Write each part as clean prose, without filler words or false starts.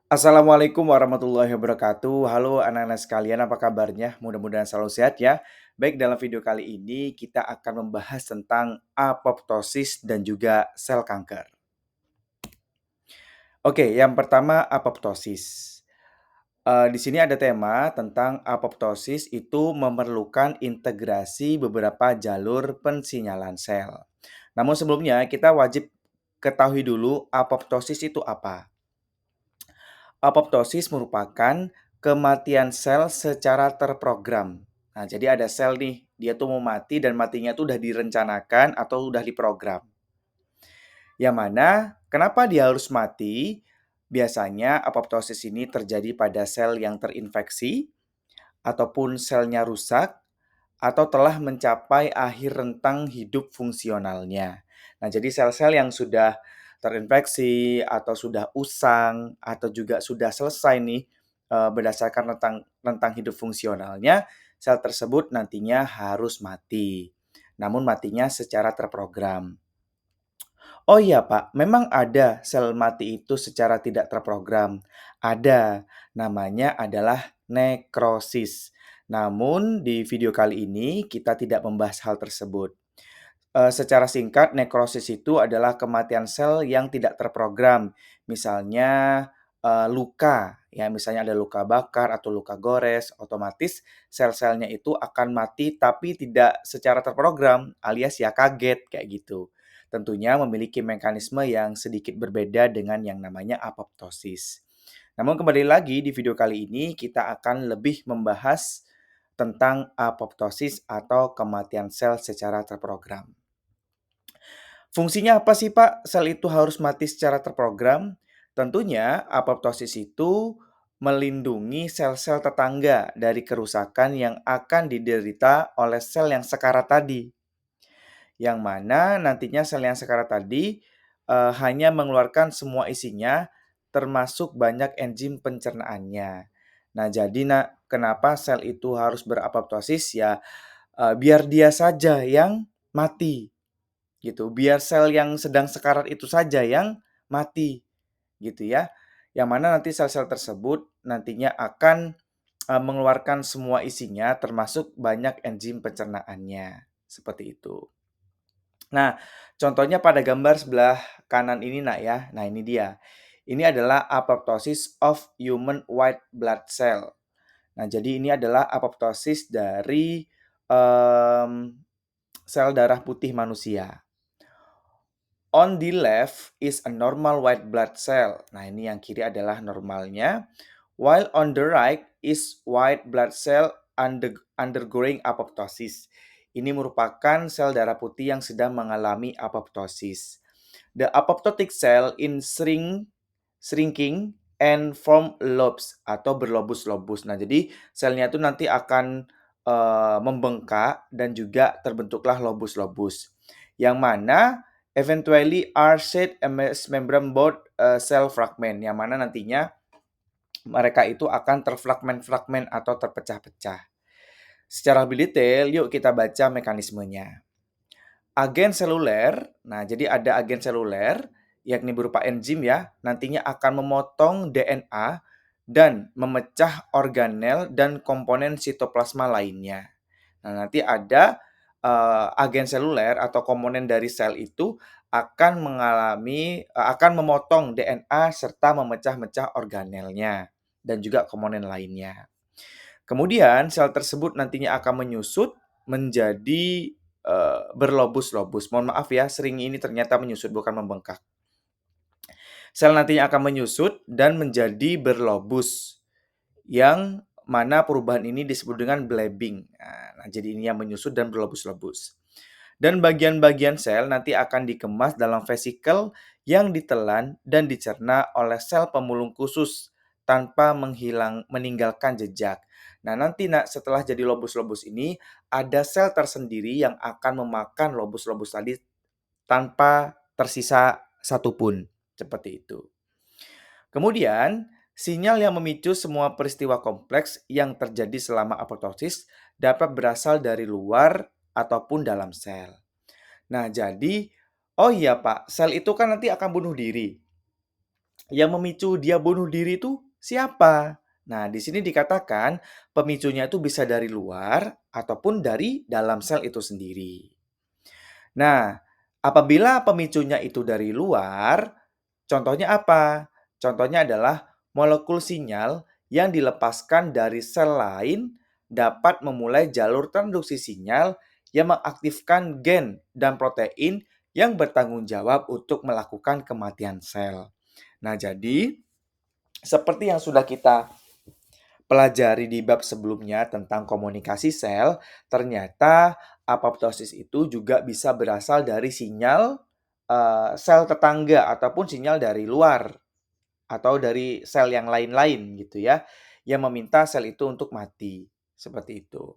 Assalamualaikum warahmatullahi wabarakatuh. Halo anak-anak sekalian, apa kabarnya? Mudah-mudahan selalu sehat ya. Baik, dalam video kali ini kita akan membahas tentang apoptosis dan juga sel kanker. Oke, yang pertama apoptosis. Di sini ada tema tentang apoptosis itu memerlukan integrasi beberapa jalur pensinyalan sel. Namun sebelumnya kita wajib ketahui dulu apoptosis itu apa. Apoptosis merupakan kematian sel secara terprogram. Nah, jadi ada sel nih, dia tuh mau mati dan matinya tuh udah direncanakan atau udah diprogram. Yang mana, kenapa dia harus mati? Biasanya apoptosis ini terjadi pada sel yang terinfeksi, ataupun selnya rusak, atau telah mencapai akhir rentang hidup fungsionalnya. Nah, jadi sel-sel yang sudah terinfeksi atau sudah usang atau juga sudah selesai nih berdasarkan rentang hidup fungsionalnya, sel tersebut nantinya harus mati. Namun matinya secara terprogram. Oh iya Pak, memang ada sel mati itu secara tidak terprogram. Ada, namanya adalah nekrosis. Namun di video kali ini kita tidak membahas hal tersebut. Secara singkat, nekrosis itu adalah kematian sel yang tidak terprogram. Misalnya, luka, ya misalnya ada luka bakar atau luka gores, otomatis sel-selnya itu akan mati tapi tidak secara terprogram, alias ya kaget, kayak gitu. Tentunya memiliki mekanisme yang sedikit berbeda dengan yang namanya apoptosis. Namun kembali lagi di video kali ini kita akan lebih membahas tentang apoptosis atau kematian sel secara terprogram. Fungsinya apa sih, Pak, sel itu harus mati secara terprogram? Tentunya apoptosis itu melindungi sel-sel tetangga dari kerusakan yang akan diderita oleh sel yang sekarat tadi. Yang mana nantinya sel yang sekarat tadi hanya mengeluarkan semua isinya termasuk banyak enzim pencernaannya. Nah, jadi kenapa sel itu harus berapoptosis ya, biar dia saja yang mati gitu, biar sel yang sedang sekarat itu saja yang mati, gitu ya. Yang mana nanti sel-sel tersebut nantinya akan, mengeluarkan semua isinya termasuk banyak enzim pencernaannya, seperti itu. Nah, contohnya pada gambar sebelah kanan ini Nak ya, nah ini dia. Ini adalah apoptosis of human white blood cell. Nah, jadi ini adalah apoptosis dari, mmm, sel darah putih manusia. On the left is a normal white blood cell. Nah, ini yang kiri adalah normalnya. While on the right is white blood cell undergoing apoptosis. Ini merupakan sel darah putih yang sedang mengalami apoptosis. The apoptotic cell in shrinking and form lobes atau berlobus-lobus. Nah, jadi selnya itu nanti akan membengkak dan juga terbentuklah lobus-lobus. Yang mana eventually are shaped as membrane board cell fragment, yang mana nantinya mereka itu akan terfragmen-fragmen atau terpecah-pecah. Secara lebih detail, yuk kita baca mekanismenya. Agen seluler, nah jadi ada agen seluler, yakni berupa enzim ya, nantinya akan memotong DNA dan memecah organel dan komponen sitoplasma lainnya. Nah, nanti ada agen seluler atau komponen dari sel itu akan memotong DNA serta memecah-mecah organelnya dan juga komponen lainnya. Kemudian sel tersebut nantinya akan menyusut menjadi berlobus-lobus. Mohon maaf ya, sering ini ternyata menyusut bukan membengkak. Sel nantinya akan menyusut dan menjadi berlobus, yang mana perubahan ini disebut dengan blebbing. Nah, jadi ini yang menyusut dan berlobus-lobus. Dan bagian-bagian sel nanti akan dikemas dalam vesikel yang ditelan dan dicerna oleh sel pemulung khusus tanpa meninggalkan jejak. Nah, nanti setelah jadi lobus-lobus ini, ada sel tersendiri yang akan memakan lobus-lobus tadi tanpa tersisa satupun. Seperti itu. Kemudian, sinyal yang memicu semua peristiwa kompleks yang terjadi selama apoptosis dapat berasal dari luar ataupun dalam sel. Nah, jadi, oh iya Pak, sel itu kan nanti akan bunuh diri. yang memicu dia bunuh diri itu siapa? Nah, di sini dikatakan pemicunya itu bisa dari luar ataupun dari dalam sel itu sendiri. Nah, apabila pemicunya itu dari luar, contohnya apa? Contohnya adalah molekul sinyal yang dilepaskan dari sel lain dapat memulai jalur transduksi sinyal yang mengaktifkan gen dan protein yang bertanggung jawab untuk melakukan kematian sel. Nah, jadi seperti yang sudah kita pelajari di bab sebelumnya tentang komunikasi sel, ternyata apoptosis itu juga bisa berasal dari sinyal sel tetangga ataupun sinyal dari luar atau dari sel yang lain-lain gitu ya, yang meminta sel itu untuk mati, seperti itu.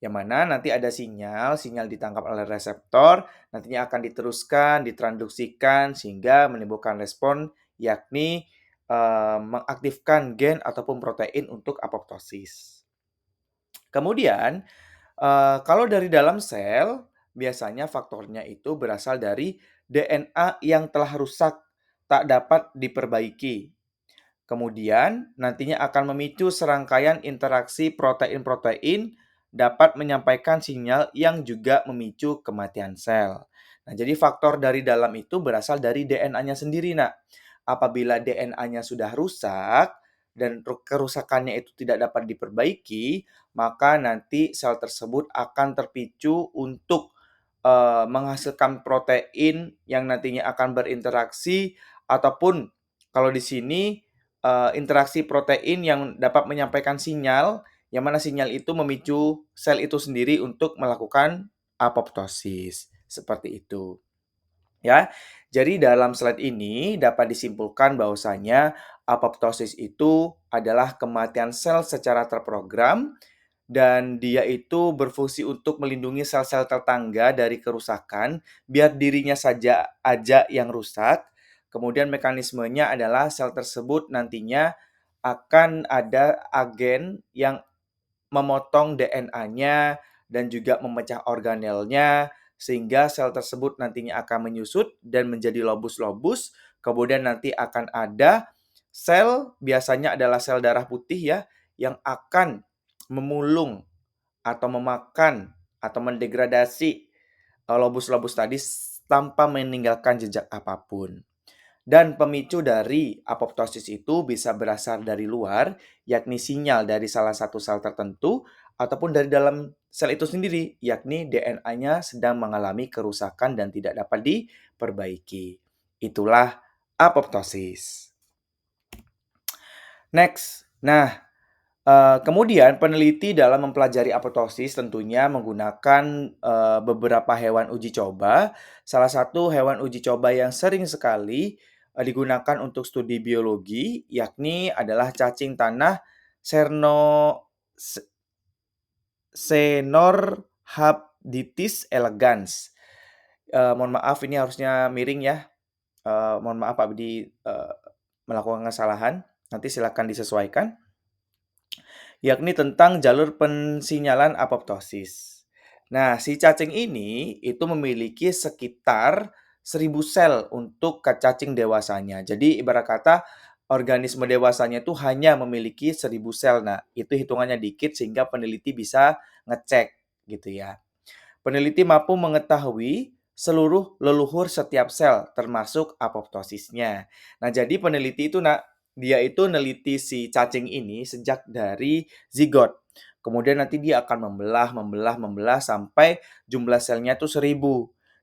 Yang mana nanti ada sinyal, sinyal ditangkap oleh reseptor, nantinya akan diteruskan, ditransduksikan sehingga menimbulkan respon yakni mengaktifkan gen ataupun protein untuk apoptosis. Kemudian, kalau dari dalam sel, biasanya faktornya itu berasal dari DNA yang telah rusak, tak dapat diperbaiki. Kemudian, nantinya akan memicu serangkaian interaksi protein-protein dapat menyampaikan sinyal yang juga memicu kematian sel. Nah, jadi faktor dari dalam itu berasal dari DNA-nya sendiri, Nak. Apabila DNA-nya sudah rusak dan kerusakannya itu tidak dapat diperbaiki, maka nanti sel tersebut akan terpicu untuk menghasilkan protein yang nantinya akan berinteraksi ataupun kalau di sini interaksi protein yang dapat menyampaikan sinyal, yang mana sinyal itu memicu sel itu sendiri untuk melakukan apoptosis. Seperti itu. Ya, jadi dalam slide ini dapat disimpulkan bahwasanya apoptosis itu adalah kematian sel secara terprogram dan dia itu berfungsi untuk melindungi sel-sel tetangga dari kerusakan, biar dirinya saja aja yang rusak. Kemudian mekanismenya adalah sel tersebut nantinya akan ada agen yang memotong DNA-nya dan juga memecah organelnya sehingga sel tersebut nantinya akan menyusut dan menjadi lobus-lobus. Kemudian nanti akan ada sel, biasanya adalah sel darah putih ya, yang akan memulung atau memakan atau mendegradasi lobus-lobus tadi tanpa meninggalkan jejak apapun. Dan pemicu dari apoptosis itu bisa berasal dari luar, yakni sinyal dari salah satu sel tertentu, ataupun dari dalam sel itu sendiri, yakni DNA-nya sedang mengalami kerusakan dan tidak dapat diperbaiki. Itulah apoptosis. Next. Nah, kemudian peneliti dalam mempelajari apoptosis tentunya menggunakan beberapa hewan uji coba. Salah satu hewan uji coba yang sering sekali digunakan untuk studi biologi, yakni adalah cacing tanah Serno Senorhabditis elegans. Mohon maaf ini harusnya miring ya. Mohon maaf Abdi melakukan kesalahan. Nanti silakan disesuaikan, yakni tentang jalur pensinyalan apoptosis. Nah, si cacing ini itu memiliki sekitar 1.000 sel untuk cacing dewasanya. Jadi ibarat kata organisme dewasanya itu hanya memiliki 1.000 sel. Nah, itu hitungannya dikit sehingga peneliti bisa ngecek gitu ya. Peneliti mampu mengetahui seluruh leluhur setiap sel, termasuk apoptosisnya. Nah, jadi peneliti itu, dia itu neliti si cacing ini sejak dari zigot. Kemudian nanti dia akan membelah sampai jumlah selnya itu 1.000.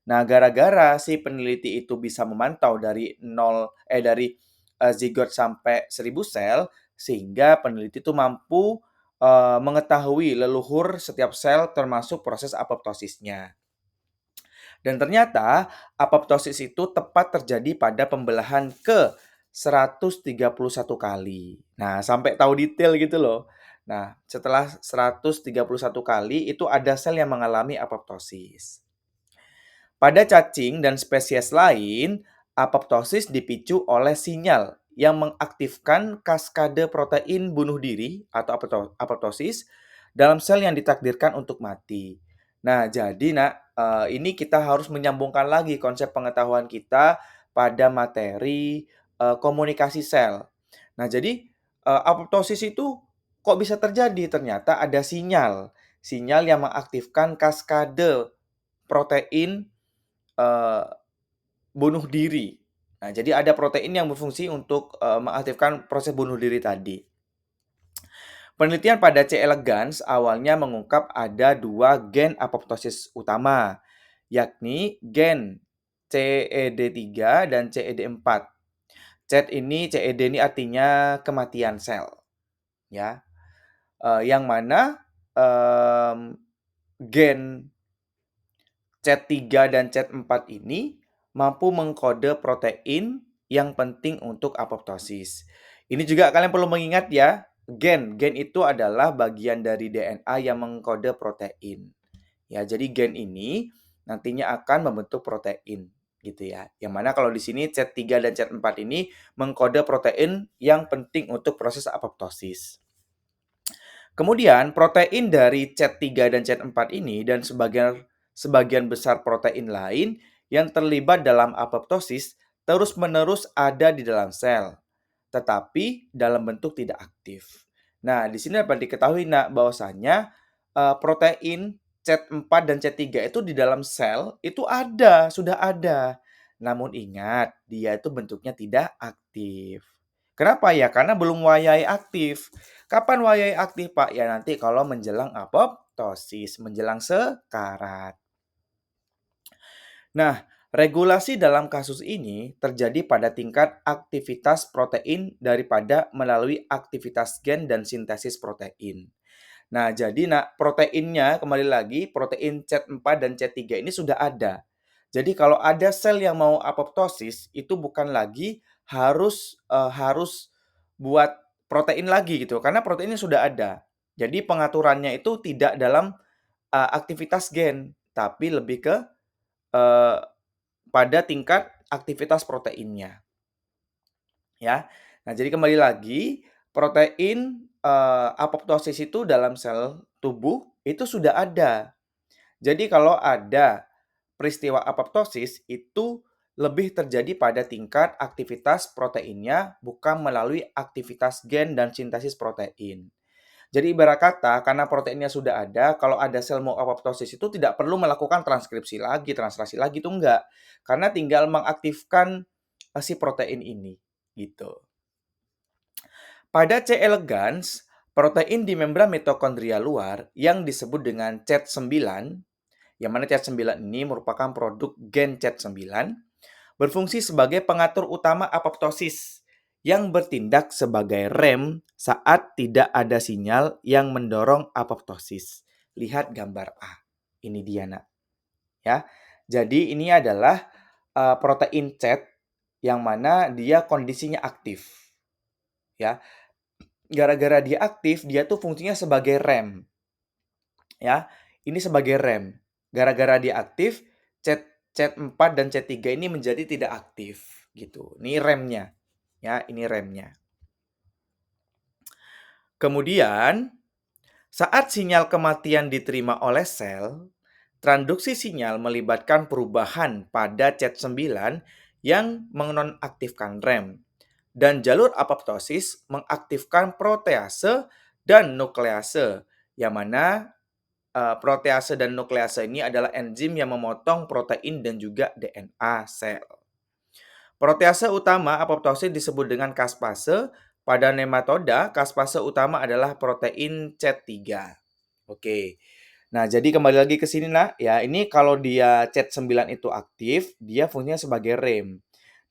Nah, gara-gara si peneliti itu bisa memantau dari zigot sampai 1.000 sel, sehingga peneliti itu mampu mengetahui leluhur setiap sel termasuk proses apoptosisnya. Dan ternyata apoptosis itu tepat terjadi pada pembelahan ke 131 kali. Nah, sampai tahu detail gitu loh. Nah, setelah 131 kali itu ada sel yang mengalami apoptosis. Pada cacing dan spesies lain, apoptosis dipicu oleh sinyal yang mengaktifkan kaskade protein bunuh diri atau apoptosis dalam sel yang ditakdirkan untuk mati. Nah, jadi ini kita harus menyambungkan lagi konsep pengetahuan kita pada materi komunikasi sel. Nah, jadi, apoptosis itu kok bisa terjadi? Ternyata ada sinyal, sinyal yang mengaktifkan kaskade protein, eee, bunuh diri. Nah, jadi ada protein yang berfungsi untuk, mengaktifkan proses bunuh diri tadi. Penelitian pada C. elegans awalnya mengungkap ada 2 gen apoptosis utama, yakni gen CED3 dan CED4. CED ini artinya kematian sel, ya. Yang mana, gen CET3 dan CET4 ini mampu mengkode protein yang penting untuk apoptosis. Ini juga kalian perlu mengingat ya, gen itu adalah bagian dari DNA yang mengkode protein. Ya, jadi gen ini nantinya akan membentuk protein gitu ya. Yang mana kalau di sini CET3 dan CET4 ini mengkode protein yang penting untuk proses apoptosis. Kemudian protein dari CET3 dan CET4 ini dan sebagian besar protein lain yang terlibat dalam apoptosis terus-menerus ada di dalam sel, tetapi dalam bentuk tidak aktif. Nah, di sini dapat diketahui nak bahwasanya protein CET4 dan CET3 itu di dalam sel itu ada, sudah ada. Namun ingat, dia itu bentuknya tidak aktif. Kenapa ya? Karena belum wayai aktif. Kapan wayai aktif, Pak? Ya nanti kalau menjelang apoptosis, menjelang sekarat. Nah, regulasi dalam kasus ini terjadi pada tingkat aktivitas protein daripada melalui aktivitas gen dan sintesis protein. Nah, jadi proteinnya kembali lagi protein CET4 dan CET3 ini sudah ada. Jadi kalau ada sel yang mau apoptosis itu bukan lagi harus buat protein lagi gitu karena proteinnya sudah ada. Jadi pengaturannya itu tidak dalam aktivitas gen tapi lebih ke eee, pada tingkat aktivitas proteinnya, ya. Nah, jadi kembali lagi, protein, apoptosis itu dalam sel tubuh itu sudah ada. Jadi kalau ada peristiwa apoptosis itu lebih terjadi pada tingkat aktivitas proteinnya, bukan melalui aktivitas gen dan sintesis protein. Jadi ibarat kata, karena proteinnya sudah ada, kalau ada sel mau apoptosis itu tidak perlu melakukan transkripsi lagi, translasi lagi, itu enggak. Karena tinggal mengaktifkan si protein ini, gitu. Pada C. elegans, protein di membran mitokondria luar yang disebut dengan CET9, yang mana CET9 ini merupakan produk gen CET9, berfungsi sebagai pengatur utama apoptosis yang bertindak sebagai rem saat tidak ada sinyal yang mendorong apoptosis. Lihat gambar A. Ini dia, Nak. Ya. Jadi ini adalah protein CET yang mana dia kondisinya aktif. Ya. Gara-gara dia aktif, dia tuh fungsinya sebagai rem. Ya. Ini sebagai rem. Gara-gara dia aktif, CET4 dan CET3 ini menjadi tidak aktif gitu. Ini remnya. Ya, ini remnya. Kemudian, saat sinyal kematian diterima oleh sel, transduksi sinyal melibatkan perubahan pada CET9 yang menonaktifkan rem. Dan jalur apoptosis mengaktifkan protease dan nuklease, yang mana protease dan nuklease ini adalah enzim yang memotong protein dan juga DNA sel. Protease utama apoptosis disebut dengan caspase. Pada nematoda, caspase utama adalah protein CET3. Oke. Nah, jadi kembali lagi ke sini, Nak. Ya, ini kalau dia CET9 itu aktif, dia fungsinya sebagai rem.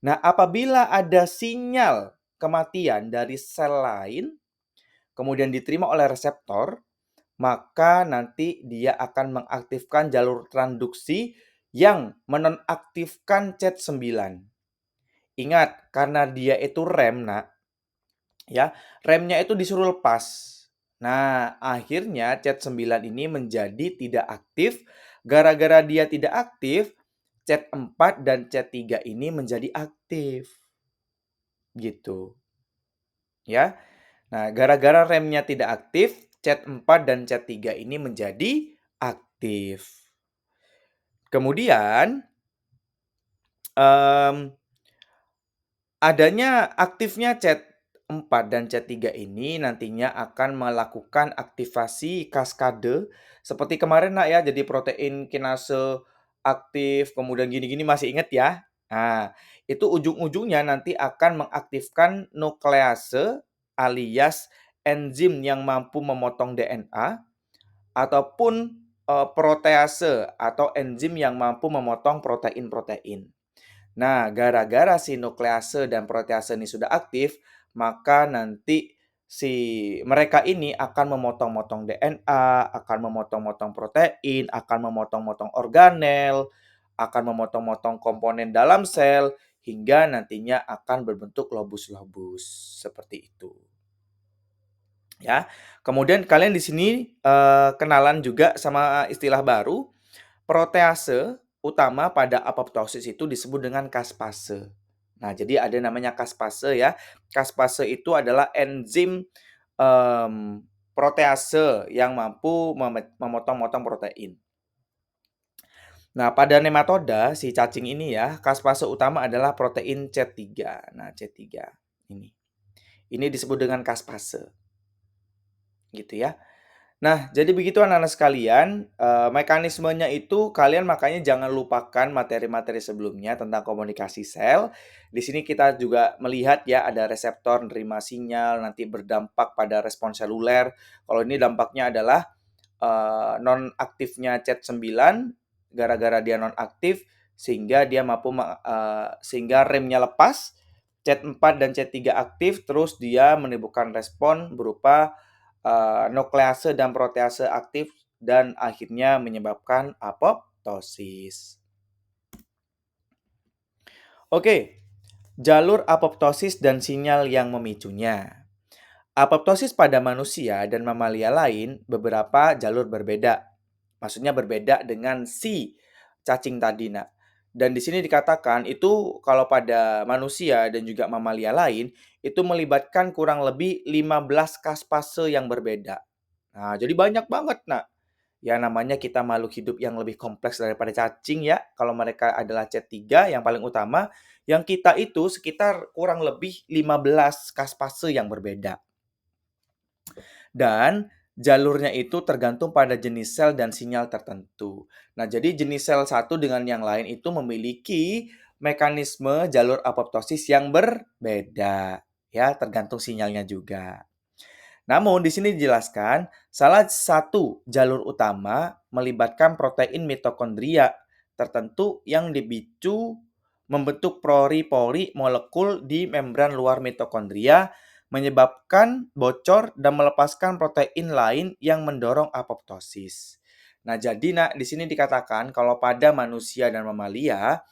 Nah, apabila ada sinyal kematian dari sel lain, kemudian diterima oleh reseptor, maka nanti dia akan mengaktifkan jalur transduksi yang menonaktifkan CET9. Ingat, karena dia itu rem, Nak, ya, remnya itu disuruh lepas. Nah, akhirnya CET9 ini menjadi tidak aktif. Gara-gara dia tidak aktif, CET4 dan CET3 ini menjadi aktif. Gitu. Ya. Nah, gara-gara remnya tidak aktif, CET4 dan CET3 ini menjadi aktif. Kemudian, Adanya aktifnya CET4 dan CET3 ini nantinya akan melakukan aktivasi kaskade seperti kemarin, Nak, ya, jadi protein kinase aktif, kemudian gini-gini masih inget ya? Nah, itu ujung-ujungnya nanti akan mengaktifkan nuklease alias enzim yang mampu memotong DNA ataupun, protease atau enzim yang mampu memotong protein-protein. Nah, gara-gara si nuklease dan protease ini sudah aktif, maka nanti si mereka ini akan memotong-motong DNA, akan memotong-motong protein, akan memotong-motong organel, akan memotong-motong komponen dalam sel, hingga nantinya akan berbentuk lobus-lobus, seperti itu. Ya, kemudian kalian di sini, kenalan juga sama istilah baru. Protease utama pada apoptosis itu disebut dengan caspase. Nah, jadi ada namanya caspase ya. Caspase itu adalah enzim, protease yang mampu memotong-motong protein. Nah, pada nematoda si cacing ini ya, caspase utama adalah protein C3. Nah, C3 ini. Ini disebut dengan caspase, gitu ya. Nah, jadi begitu anak-anak sekalian, mekanismenya itu kalian makanya jangan lupakan materi-materi sebelumnya tentang komunikasi sel. Di sini kita juga melihat ya ada reseptor nerima sinyal, nanti berdampak pada respons seluler. Kalau ini dampaknya adalah nonaktifnya CET9 gara-gara dia nonaktif sehingga dia sehingga remnya lepas, CET4 dan CET3 aktif, terus dia menimbulkan respon berupa nuklease dan protease aktif dan akhirnya menyebabkan apoptosis. Oke, jalur apoptosis dan sinyal yang memicunya. Apoptosis pada manusia dan mamalia lain beberapa jalur berbeda. Maksudnya berbeda dengan si cacing tadi, Nak. Dan di sini dikatakan itu kalau pada manusia dan juga mamalia lain itu melibatkan kurang lebih 15 kaspase yang berbeda. Nah, jadi banyak banget, Nak. Ya namanya kita makhluk hidup yang lebih kompleks daripada cacing ya. Kalau mereka adalah C3 yang paling utama, yang kita itu sekitar kurang lebih 15 kaspase yang berbeda. Dan jalurnya itu tergantung pada jenis sel dan sinyal tertentu. Nah, jadi jenis sel satu dengan yang lain itu memiliki mekanisme jalur apoptosis yang berbeda. Ya, tergantung sinyalnya juga. Namun di sini dijelaskan, salah satu jalur utama melibatkan protein mitokondria tertentu yang dipicu membentuk pori-pori molekul di membran luar mitokondria, menyebabkan bocor dan melepaskan protein lain yang mendorong apoptosis. Nah, jadi di sini dikatakan kalau pada manusia dan mamalia,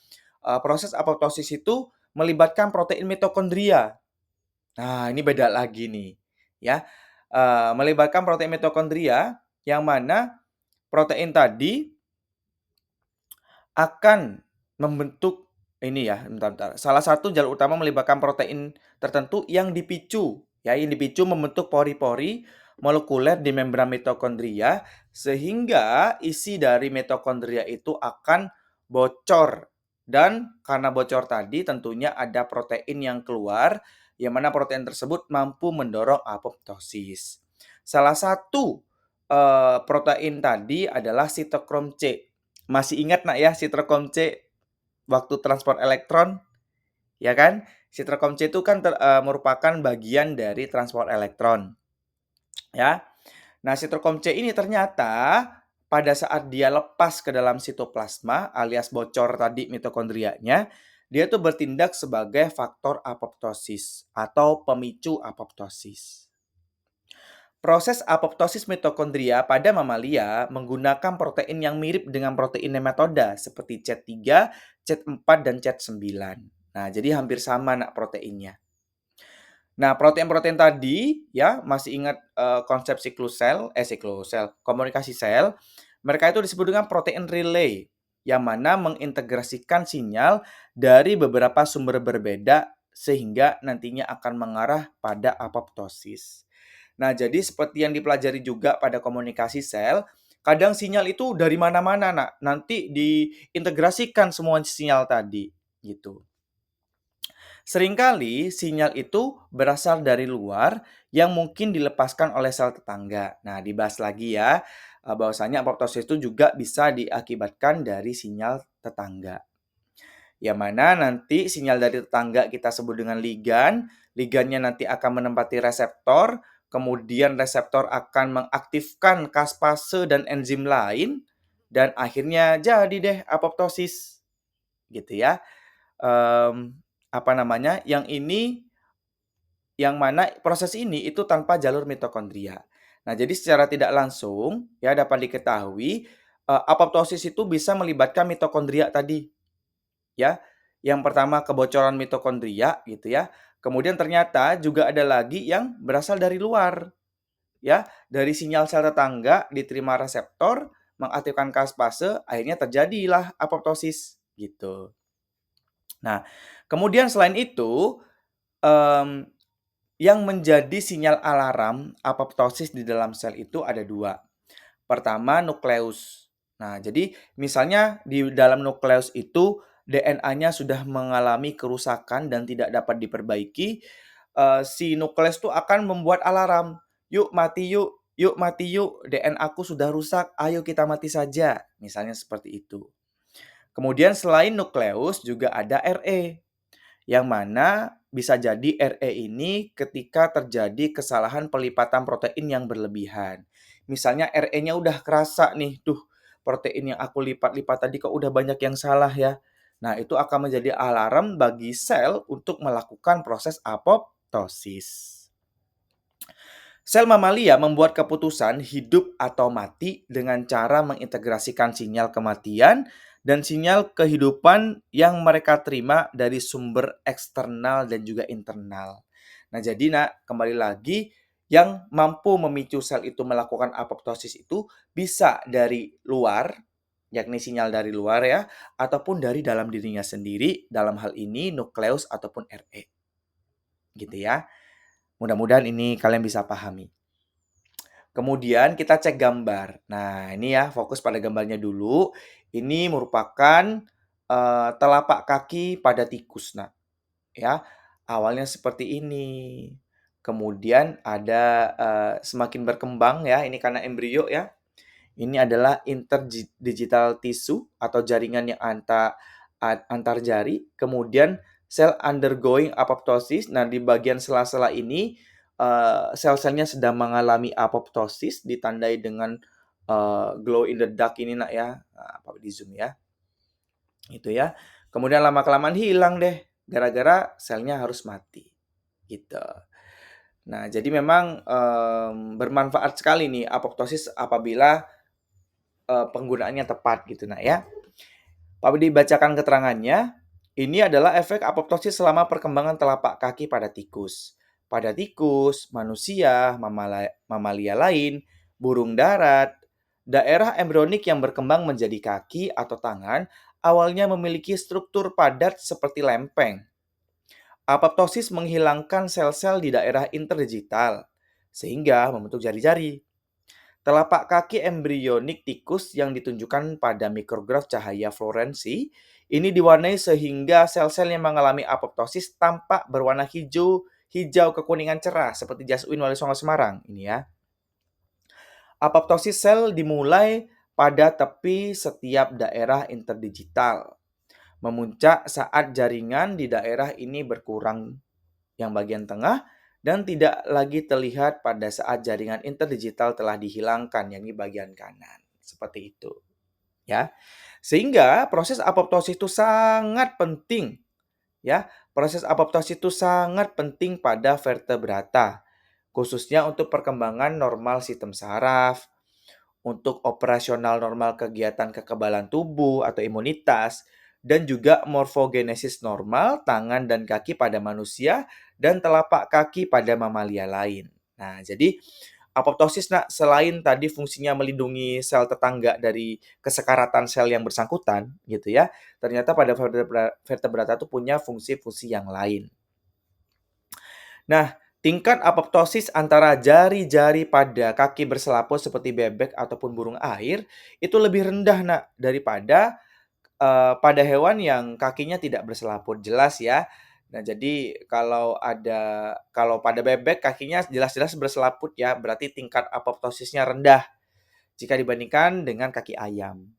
proses apoptosis itu melibatkan protein mitokondria. Nah, ini beda lagi nih, ya. Melibatkan protein mitokondria yang mana protein tadi akan membentuk ini ya, bentar. Salah satu jalur utama melibatkan protein tertentu yang dipicu, ya, yang dipicu membentuk pori-pori molekuler di membran mitokondria sehingga isi dari mitokondria itu akan bocor. Dan karena bocor tadi tentunya ada protein yang keluar yang mana protein tersebut mampu mendorong apoptosis. Salah satu protein tadi adalah sitokrom C. Masih ingat nak ya sitokrom C waktu transport elektron? Ya kan? Sitokrom C itu kan merupakan bagian dari transport elektron. Ya. Nah, sitokrom C ini ternyata pada saat dia lepas ke dalam sitoplasma alias bocor tadi mitokondrianya, dia tuh bertindak sebagai faktor apoptosis atau pemicu apoptosis. Proses apoptosis mitokondria pada mamalia menggunakan protein yang mirip dengan protein nematoda seperti CET3, CET4, dan CET9. Nah, jadi hampir sama proteinnya. Nah, protein-protein tadi ya masih ingat konsep siklus sel, komunikasi sel. Mereka itu disebut dengan protein relay yang mana mengintegrasikan sinyal dari beberapa sumber berbeda sehingga nantinya akan mengarah pada apoptosis. Nah, jadi seperti yang dipelajari juga pada komunikasi sel, kadang sinyal itu dari mana-mana, Nak. Nanti diintegrasikan semua sinyal tadi, gitu. Seringkali sinyal itu berasal dari luar yang mungkin dilepaskan oleh sel tetangga. Nah, dibahas lagi ya, bahwasanya apoptosis itu juga bisa diakibatkan dari sinyal tetangga. Yang mana nanti sinyal dari tetangga kita sebut dengan ligan, ligannya nanti akan menempati reseptor, kemudian reseptor akan mengaktifkan kaspase dan enzim lain, dan akhirnya jadi deh apoptosis, gitu ya. Apa namanya? Yang mana proses ini itu tanpa jalur mitokondria. Nah, jadi secara tidak langsung ya dapat diketahui apoptosis itu bisa melibatkan mitokondria tadi ya. Yang pertama kebocoran mitokondria gitu ya. Kemudian ternyata juga ada lagi yang berasal dari luar ya, dari sinyal sel tetangga diterima reseptor, mengaktifkan kaspase, akhirnya terjadilah apoptosis gitu. Nah, kemudian selain itu, mmm, yang menjadi sinyal alarm apoptosis di dalam sel itu ada 2. Pertama, nukleus. Nah, jadi misalnya di dalam nukleus itu DNA-nya sudah mengalami kerusakan dan tidak dapat diperbaiki, si nukleus itu akan membuat alarm, "Yuk mati yuk, yuk mati yuk, DNA-ku sudah rusak, ayo kita mati saja." Misalnya seperti itu. Kemudian selain nukleus juga ada RE. Yang mana bisa jadi RE ini ketika terjadi kesalahan pelipatan protein yang berlebihan. Misalnya RE-nya udah kerasa nih, tuh protein yang aku lipat-lipat tadi kok udah banyak yang salah ya. Nah, itu akan menjadi alarm bagi sel untuk melakukan proses apoptosis. Sel mamalia membuat keputusan hidup atau mati dengan cara mengintegrasikan sinyal kematian dan sinyal kehidupan yang mereka terima dari sumber eksternal dan juga internal. Nah, jadi nak, kembali lagi yang mampu memicu sel itu melakukan apoptosis itu bisa dari luar, yakni sinyal dari luar ya, ataupun dari dalam dirinya sendiri, dalam hal ini nukleus ataupun RE. Gitu ya. Mudah-mudahan ini kalian bisa pahami. Kemudian kita cek gambar. Nah, ini ya fokus pada gambarnya dulu. Ini merupakan telapak kaki pada tikus, nah, ya. Awalnya seperti ini. Kemudian ada semakin berkembang ya, ini karena embrio ya. Ini adalah interdigital tissue atau jaringan yang antar jari. Kemudian sel undergoing apoptosis. Nah, di bagian sela-sela ini sel-selnya sedang mengalami apoptosis ditandai dengan glow in the dark ini nak ya. Nah, apa di zoom ya. Itu ya. Kemudian lama-kelamaan hilang deh gara-gara selnya harus mati. Gitu. Nah, jadi memang bermanfaat sekali nih apoptosis apabila penggunaannya tepat gitu nah ya. Apabila dibacakan keterangannya, ini adalah efek apoptosis selama perkembangan telapak kaki pada tikus. Pada tikus, manusia, mamalia lain, burung darat, daerah embrionik yang berkembang menjadi kaki atau tangan awalnya memiliki struktur padat seperti lempeng. Apoptosis menghilangkan sel-sel di daerah interdigital, sehingga membentuk jari-jari. Telapak kaki embrionik tikus yang ditunjukkan pada mikrograf cahaya fluorensi ini diwarnai sehingga sel-sel yang mengalami apoptosis tampak berwarna hijau kekuningan cerah seperti Jaswin Wali Songo Semarang ini ya. Apoptosis sel dimulai pada tepi setiap daerah interdigital. Memuncak saat jaringan di daerah ini berkurang yang bagian tengah dan tidak lagi terlihat pada saat jaringan interdigital telah dihilangkan, yakni bagian kanan. Seperti itu. Ya. Sehingga proses apoptosis itu sangat penting. Ya, proses apoptosis itu sangat penting pada vertebrata, khususnya untuk perkembangan normal sistem saraf, untuk operasional normal kegiatan kekebalan tubuh atau imunitas, dan juga morfogenesis normal tangan dan kaki pada manusia dan telapak kaki pada mamalia lain. Nah, jadi apoptosis selain tadi fungsinya melindungi sel tetangga dari kesekaratan sel yang bersangkutan gitu ya, ternyata pada vertebrata itu punya fungsi-fungsi yang lain. Nah, tingkat apoptosis antara jari-jari pada kaki berselaput seperti bebek ataupun burung air itu lebih rendah daripada pada hewan yang kakinya tidak berselaput. Jelas ya, Nah, jadi kalau pada bebek kakinya jelas-jelas berselaput ya, berarti tingkat apoptosisnya rendah jika dibandingkan dengan kaki ayam.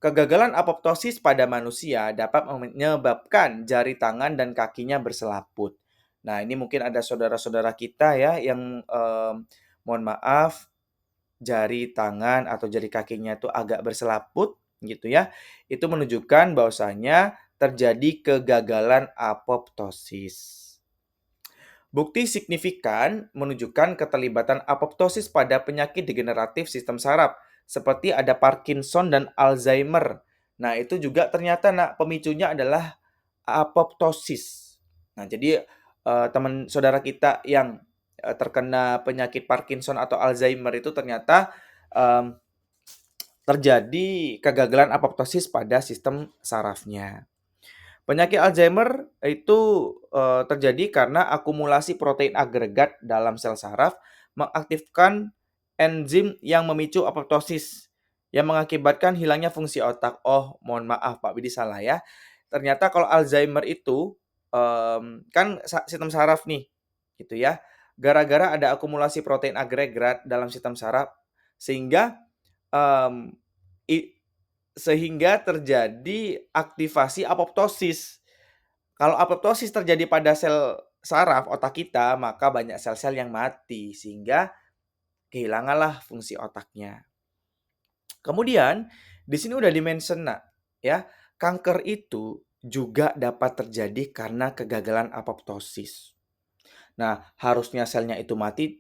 Kegagalan apoptosis pada manusia dapat menyebabkan jari tangan dan kakinya berselaput. Nah, ini mungkin ada saudara-saudara kita ya yang mohon maaf jari tangan atau jari kakinya itu agak berselaput gitu ya. Itu menunjukkan bahwasanya terjadi kegagalan apoptosis. Bukti signifikan menunjukkan keterlibatan apoptosis pada penyakit degeneratif sistem saraf, seperti ada Parkinson dan Alzheimer. Nah, itu juga ternyata pemicunya adalah apoptosis. Nah, jadi teman saudara kita yang terkena penyakit Parkinson atau Alzheimer itu ternyata em, terjadi kegagalan apoptosis pada sistem sarafnya. Penyakit Alzheimer itu terjadi karena akumulasi protein agregat dalam sel saraf mengaktifkan enzim yang memicu apoptosis yang mengakibatkan hilangnya fungsi otak. Oh, mohon maaf Pak Bidi salah ya. Ternyata kalau Alzheimer itu kan sistem saraf nih, gitu ya. Gara-gara ada akumulasi protein agregat dalam sistem saraf sehingga em, i- sehingga terjadi aktivasi apoptosis. Kalau apoptosis terjadi pada sel saraf otak kita, maka banyak sel-sel yang mati sehingga kehilanganlah fungsi otaknya. Kemudian di sini udah di-mention ya, kanker itu juga dapat terjadi karena kegagalan apoptosis. Nah, harusnya selnya itu mati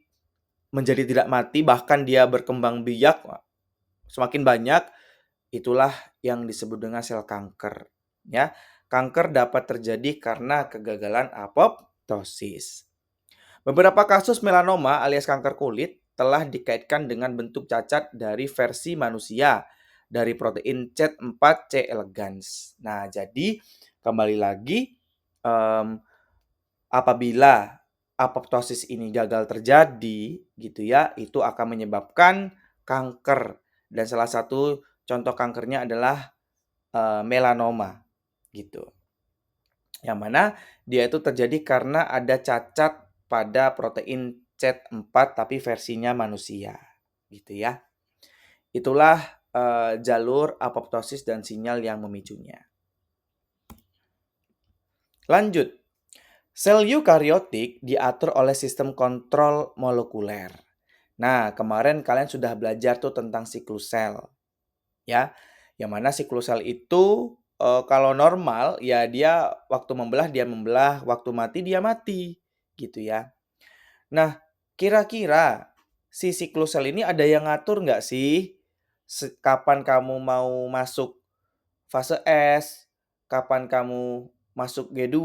menjadi tidak mati bahkan dia berkembang biak semakin banyak. Itulah yang disebut dengan sel kanker. Ya, kanker dapat terjadi karena kegagalan apoptosis. Beberapa kasus melanoma alias kanker kulit telah dikaitkan dengan bentuk cacat dari versi manusia dari protein C4C elegans. Nah, jadi kembali lagi apabila apoptosis ini gagal terjadi gitu ya, itu akan menyebabkan kanker dan salah satu contoh kankernya adalah melanoma gitu. Yang mana dia itu terjadi karena ada cacat pada protein C4 tapi versinya manusia gitu ya. Itulah jalur apoptosis dan sinyal yang memicunya. Lanjut. Sel eukariotik diatur oleh sistem kontrol molekuler. Nah, kemarin kalian sudah belajar tuh tentang siklus sel, ya. Yang mana siklus sel itu kalau normal ya dia waktu membelah dia membelah, waktu mati dia mati, gitu ya. Nah, kira-kira si siklus sel ini ada yang ngatur nggak sih? Kapan kamu mau masuk fase S, kapan kamu masuk G2,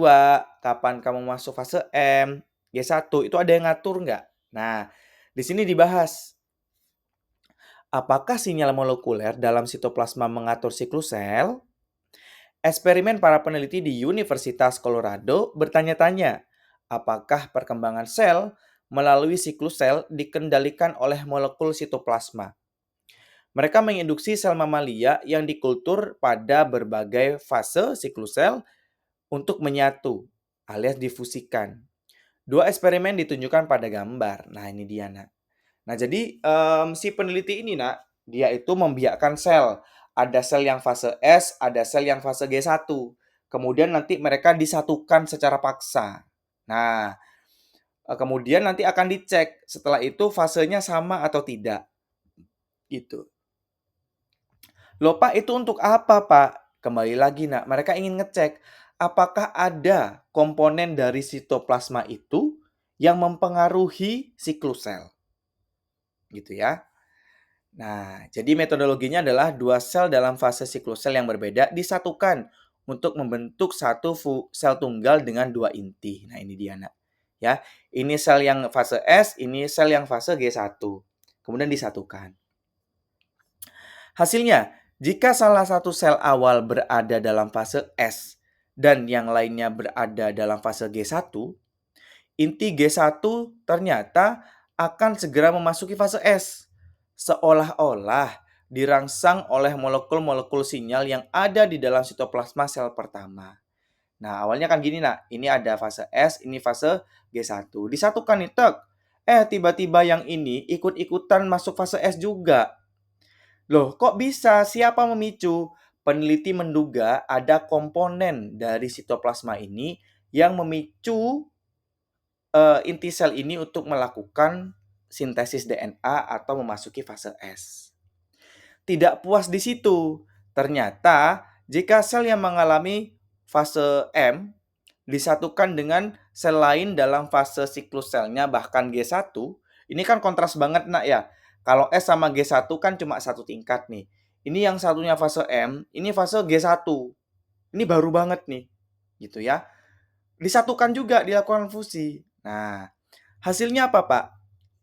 kapan kamu masuk fase M, G1, itu ada yang ngatur nggak? Nah, di sini dibahas, apakah sinyal molekuler dalam sitoplasma mengatur siklus sel? Eksperimen para peneliti di Universitas Colorado bertanya-tanya, apakah perkembangan sel melalui siklus sel dikendalikan oleh molekul sitoplasma? Mereka menginduksi sel mamalia yang dikultur pada berbagai fase siklus sel untuk menyatu alias difusikan. Dua eksperimen ditunjukkan pada gambar. Nah, ini dia, Nak. Nah, jadi si peneliti ini, Nak, dia itu membiakkan sel. Ada sel yang fase S, ada sel yang fase G1. Kemudian nanti mereka disatukan secara paksa. Nah, kemudian nanti akan dicek setelah itu fasenya sama atau tidak. Gitu. Loh Pak, itu untuk apa Pak? Kembali lagi nak, mereka ingin ngecek apakah ada komponen dari sitoplasma itu yang mempengaruhi siklus sel. Gitu ya. Nah, jadi metodologinya adalah dua sel dalam fase siklus sel yang berbeda disatukan untuk membentuk satu sel tunggal dengan dua inti. Nah, ini dia nak. Ya, ini sel yang fase S, ini sel yang fase G1. Kemudian disatukan. Hasilnya, jika salah satu sel awal berada dalam fase S dan yang lainnya berada dalam fase G1, inti G1 ternyata akan segera memasuki fase S, seolah-olah dirangsang oleh molekul-molekul sinyal yang ada di dalam sitoplasma sel pertama. Nah, awalnya kan gini, Nak. Ini ada fase S, ini fase G1. Disatukan nih, tek. Tiba-tiba yang ini ikut-ikutan masuk fase S juga. Loh, kok bisa? Siapa memicu? Peneliti menduga ada komponen dari sitoplasma ini yang memicu inti sel ini untuk melakukan sintesis DNA atau memasuki fase S. Tidak puas di situ, ternyata jika sel yang mengalami fase M disatukan dengan sel lain dalam fase siklus selnya bahkan G1, ini kan kontras banget, Nak, ya. Kalau S sama G1 kan cuma satu tingkat nih. Ini yang satunya fase M, ini fase G1. Ini baru banget nih, gitu ya. Disatukan juga, dilakukan fusi. Nah, hasilnya apa, Pak?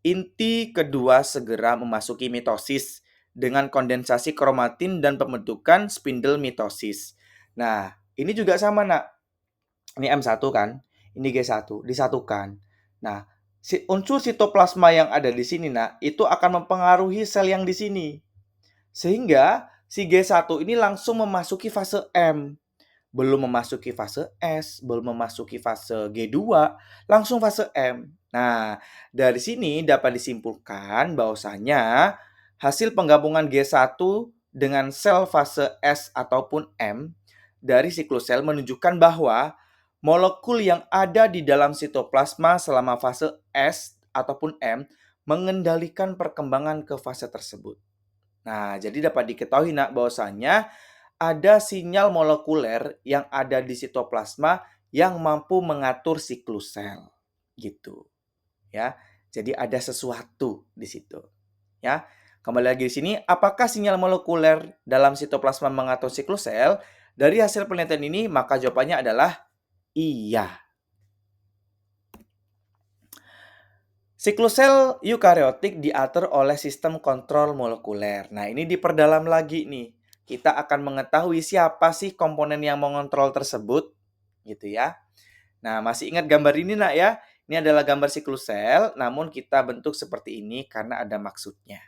Inti kedua segera memasuki mitosis dengan kondensasi kromatin dan pembentukan spindle mitosis. Nah, ini juga sama, Nak. Ini M1 kan, ini G1, disatukan. Nah, unsur sitoplasma yang ada di sini, Nak, itu akan mempengaruhi sel yang di sini. Sehingga si G1 ini langsung memasuki fase M. Belum memasuki fase S, belum memasuki fase G2, langsung fase M. Nah, dari sini dapat disimpulkan bahwasanya hasil penggabungan G1 dengan sel fase S ataupun M dari siklus sel menunjukkan bahwa molekul yang ada di dalam sitoplasma selama fase S ataupun M mengendalikan perkembangan ke fase tersebut. Nah, jadi dapat diketahui, Nak, bahwasanya ada sinyal molekuler yang ada di sitoplasma yang mampu mengatur siklus sel. Gitu, ya. Jadi ada sesuatu di situ, ya. Kembali lagi di sini, apakah sinyal molekuler dalam sitoplasma mengatur siklus sel? Dari hasil penelitian ini, maka jawabannya adalah iya. Siklus sel eukariotik diatur oleh sistem kontrol molekuler. Nah, ini diperdalam lagi nih. Kita akan mengetahui siapa sih komponen yang mengontrol tersebut, gitu ya. Nah, masih ingat gambar ini, Nak, ya? Ini adalah gambar siklus sel, namun kita bentuk seperti ini karena ada maksudnya.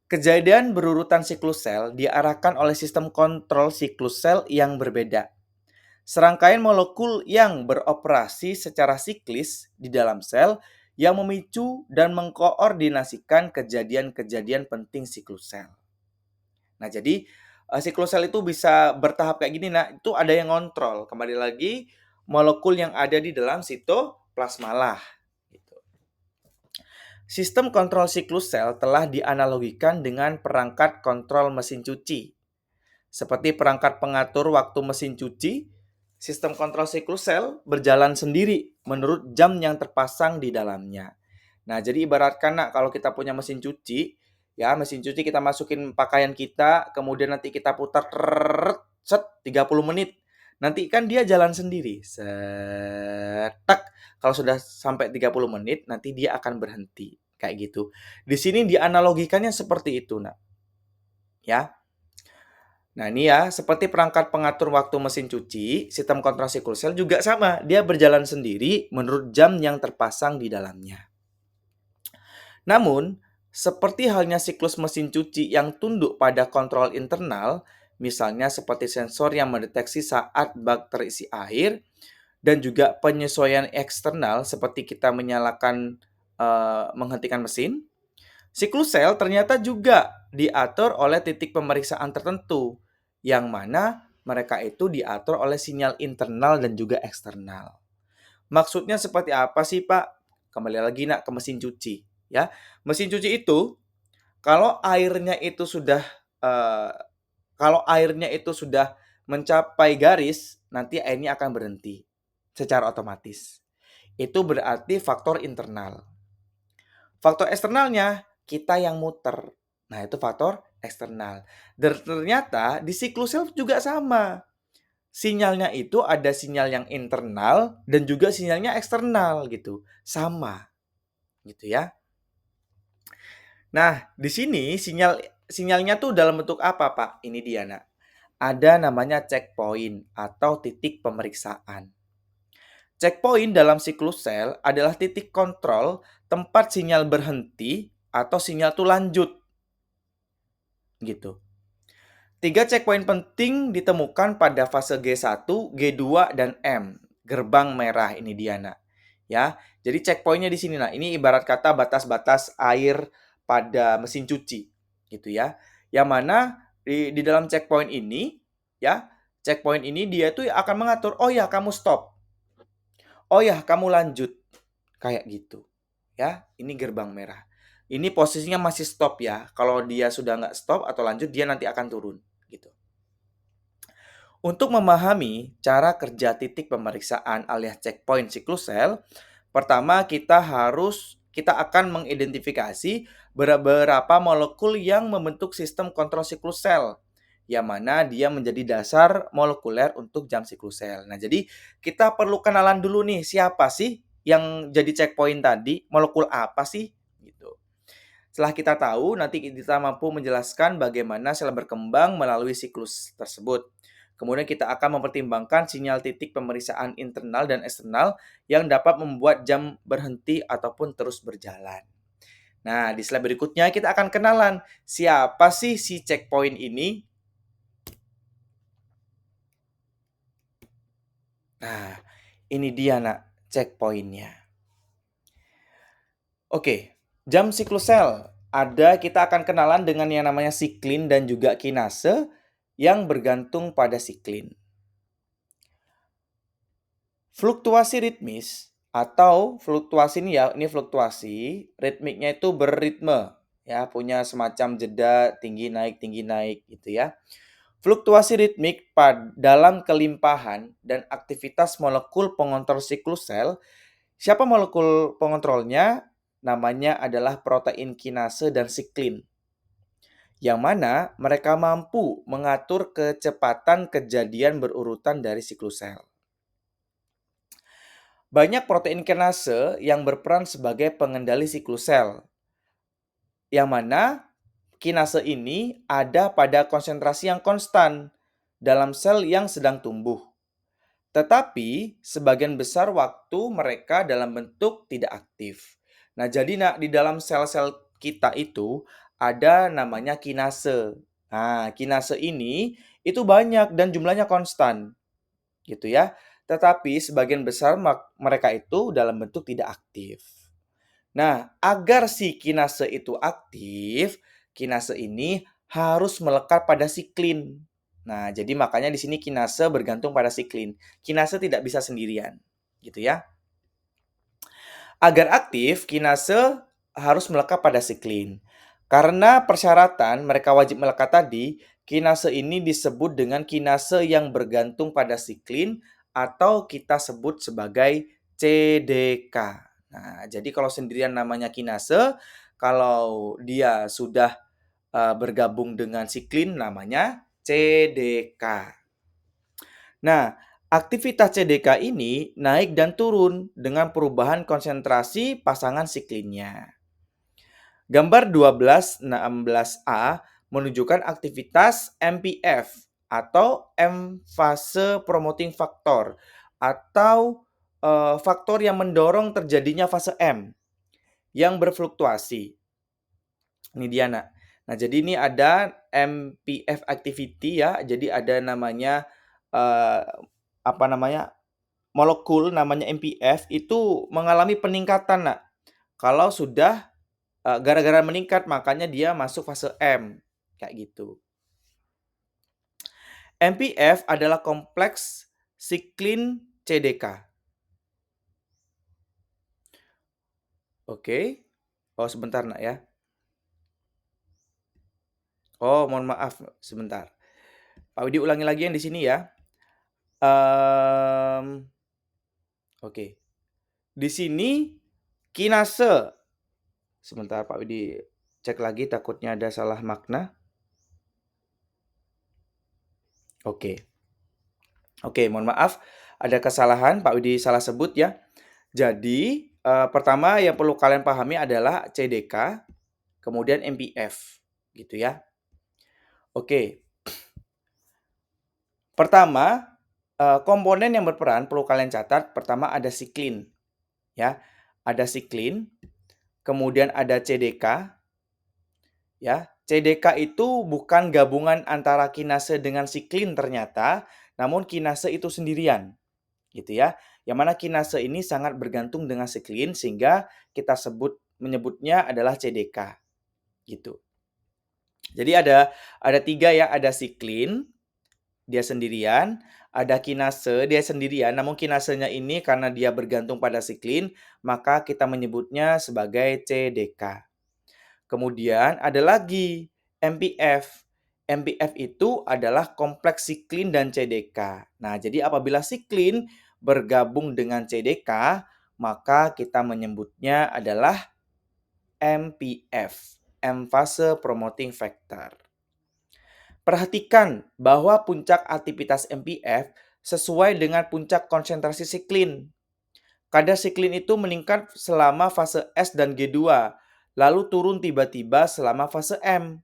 Kejadian berurutan siklus sel diarahkan oleh sistem kontrol siklus sel yang berbeda. Serangkaian molekul yang beroperasi secara siklis di dalam sel yang memicu dan mengkoordinasikan kejadian-kejadian penting siklus sel. Nah, jadi siklus sel itu bisa bertahap kayak gini, Nah. Itu ada yang ngontrol. Kembali lagi, molekul yang ada di dalam sitoplasma lah. Gitu. Sistem kontrol siklus sel telah dianalogikan dengan perangkat kontrol mesin cuci. Seperti perangkat pengatur waktu mesin cuci, sistem kontrol siklus sel berjalan sendiri menurut jam yang terpasang di dalamnya. Nah, jadi ibaratkan, Nak, kalau kita punya mesin cuci, ya, mesin cuci kita masukin pakaian kita, kemudian nanti kita putar set 30 menit. Nanti kan dia jalan sendiri. Setek. Kalau sudah sampai 30 menit, nanti dia akan berhenti. Kayak gitu. Di sini dianalogikannya seperti itu, Nak. Ya. Nah, ini ya, seperti perangkat pengatur waktu mesin cuci, sistem kontrol siklus sel juga sama. Dia berjalan sendiri menurut jam yang terpasang di dalamnya. Namun, seperti halnya siklus mesin cuci yang tunduk pada kontrol internal, misalnya seperti sensor yang mendeteksi saat bak terisi air, dan juga penyesuaian eksternal seperti kita menyalakan menghentikan mesin, siklus sel ternyata juga diatur oleh titik pemeriksaan tertentu, yang mana mereka itu diatur oleh sinyal internal dan juga eksternal. Maksudnya seperti apa sih, Pak? Kembali lagi, Nak, ke mesin cuci, ya. Mesin cuci itu kalau airnya itu sudah eh, kalau airnya itu sudah mencapai garis, nanti airnya akan berhenti secara otomatis. Itu berarti faktor internal. Faktor eksternalnya kita yang muter. Nah, itu faktor eksternal. Dan ternyata di siklus sel juga sama. Sinyalnya itu ada sinyal yang internal dan juga sinyalnya eksternal gitu. Sama. Gitu ya. Nah, di sini sinyalnya tuh dalam bentuk apa, Pak? Ini dia, Nak. Ada namanya checkpoint atau titik pemeriksaan. Checkpoint dalam siklus sel adalah titik kontrol tempat sinyal berhenti atau sinyal itu lanjut. Gitu. 3 checkpoint penting ditemukan pada fase G1, G2, dan M. Gerbang merah ini dia, Nak. Ya, jadi checkpointnya di sini, Nak. Ini ibarat kata batas-batas air pada mesin cuci, gitu ya. Yang mana di dalam checkpoint ini, ya, checkpoint ini dia tuh akan mengatur, oh ya kamu stop, oh ya kamu lanjut, kayak gitu. Ya, ini gerbang merah. Ini posisinya masih stop ya. Kalau dia sudah nggak stop atau lanjut, dia nanti akan turun, gitu. Untuk memahami cara kerja titik pemeriksaan alias checkpoint siklus sel, pertama kita akan mengidentifikasi beberapa molekul yang membentuk sistem kontrol siklus sel, yang mana dia menjadi dasar molekuler untuk jam siklus sel. Nah, jadi kita perlu kenalan dulu nih, siapa sih yang jadi checkpoint tadi, molekul apa sih? Gitu. Setelah kita tahu, nanti kita mampu menjelaskan bagaimana sel berkembang melalui siklus tersebut. Kemudian kita akan mempertimbangkan sinyal titik pemeriksaan internal dan eksternal yang dapat membuat jam berhenti ataupun terus berjalan. Nah, di slide berikutnya kita akan kenalan siapa sih si checkpoint ini. Nah, ini dia nak checkpointnya. Oke, jam siklus sel. Kita akan kenalan dengan yang namanya siklin dan juga kinase yang bergantung pada siklin. Fluktuasi ritmis atau fluktuasi ini fluktuasi, ritmiknya itu berritme ya, punya semacam jeda tinggi naik gitu ya. Fluktuasi ritmik dalam kelimpahan dan aktivitas molekul pengontrol siklus sel. Siapa molekul pengontrolnya? Namanya adalah protein kinase dan siklin. Yang mana mereka mampu mengatur kecepatan kejadian berurutan dari siklus sel. Banyak protein kinase yang berperan sebagai pengendali siklus sel. Yang mana kinase ini ada pada konsentrasi yang konstan dalam sel yang sedang tumbuh. Tetapi sebagian besar waktu mereka dalam bentuk tidak aktif. Nah, jadi di dalam sel-sel kita itu ada namanya kinase. Nah, kinase ini itu banyak dan jumlahnya konstan, gitu ya. Tetapi sebagian besar mereka itu dalam bentuk tidak aktif. Nah, agar si kinase itu aktif, kinase ini harus melekat pada siklin. Nah, jadi makanya di sini kinase bergantung pada siklin. Kinase tidak bisa sendirian, gitu ya. Agar aktif, kinase harus melekat pada siklin. Karena persyaratan mereka wajib melekat tadi, kinase ini disebut dengan kinase yang bergantung pada siklin atau kita sebut sebagai CDK. Nah, jadi kalau sendirian namanya kinase, kalau dia sudah bergabung dengan siklin namanya CDK. Nah, aktivitas CDK ini naik dan turun dengan perubahan konsentrasi pasangan siklinnya. Gambar 1216A menunjukkan aktivitas MPF atau M fase promoting factor atau faktor yang mendorong terjadinya fase M yang berfluktuasi. Ini dia, Nak. Nah, jadi ini ada MPF activity ya. Jadi ada namanya eh, molekul namanya MPF itu mengalami peningkatan, Nak. Kalau sudah gara-gara meningkat makanya dia masuk fase M kayak gitu. MPF adalah kompleks siklin CDK. Oke. Oh, sebentar, Nak ya. Oh, mohon maaf, sebentar. Pak Widi ulangi lagi yang di sini ya. Oke. Di sini kinase. Sebentar Pak Widi cek lagi takutnya ada salah makna. Oke. Oke, mohon maaf ada kesalahan Pak Widi salah sebut ya. Jadi pertama yang perlu kalian pahami adalah CDK, kemudian MPF gitu ya. Oke. Pertama, komponen yang berperan perlu kalian catat. Pertama ada siklin. Ya. Ada siklin, kemudian ada CDK. Ya. CDK itu bukan gabungan antara kinase dengan siklin ternyata, namun kinase itu sendirian, gitu ya. Yang mana kinase ini sangat bergantung dengan siklin sehingga kita menyebutnya adalah CDK, gitu. Jadi ada 3 ya, ada siklin, dia sendirian, ada kinase, dia sendirian, namun kinasenya ini karena dia bergantung pada siklin, maka kita menyebutnya sebagai CDK. Kemudian ada lagi MPF. MPF itu adalah kompleks siklin dan CDK. Nah, jadi apabila siklin bergabung dengan CDK, maka kita menyebutnya adalah MPF, emfase promoting factor. Perhatikan bahwa puncak aktivitas MPF sesuai dengan puncak konsentrasi siklin. Kadar siklin itu meningkat selama fase S dan G2, lalu turun tiba-tiba selama fase M.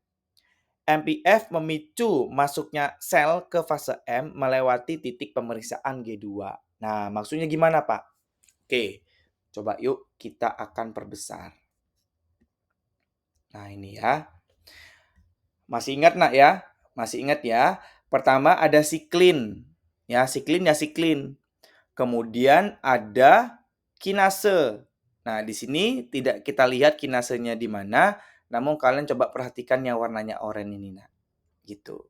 MPF memicu masuknya sel ke fase M melewati titik pemeriksaan G2. Nah, maksudnya gimana, Pak? Oke, coba yuk kita akan perbesar. Nah, ini ya. Masih ingat, Nak ya? Masih ingat ya? Pertama ada siklin. Ya, siklin ya siklin. Kemudian ada kinase. Nah, di sini tidak kita lihat kinasenya di mana, namun kalian coba perhatikan yang warnanya oranye ini, nah. Gitu.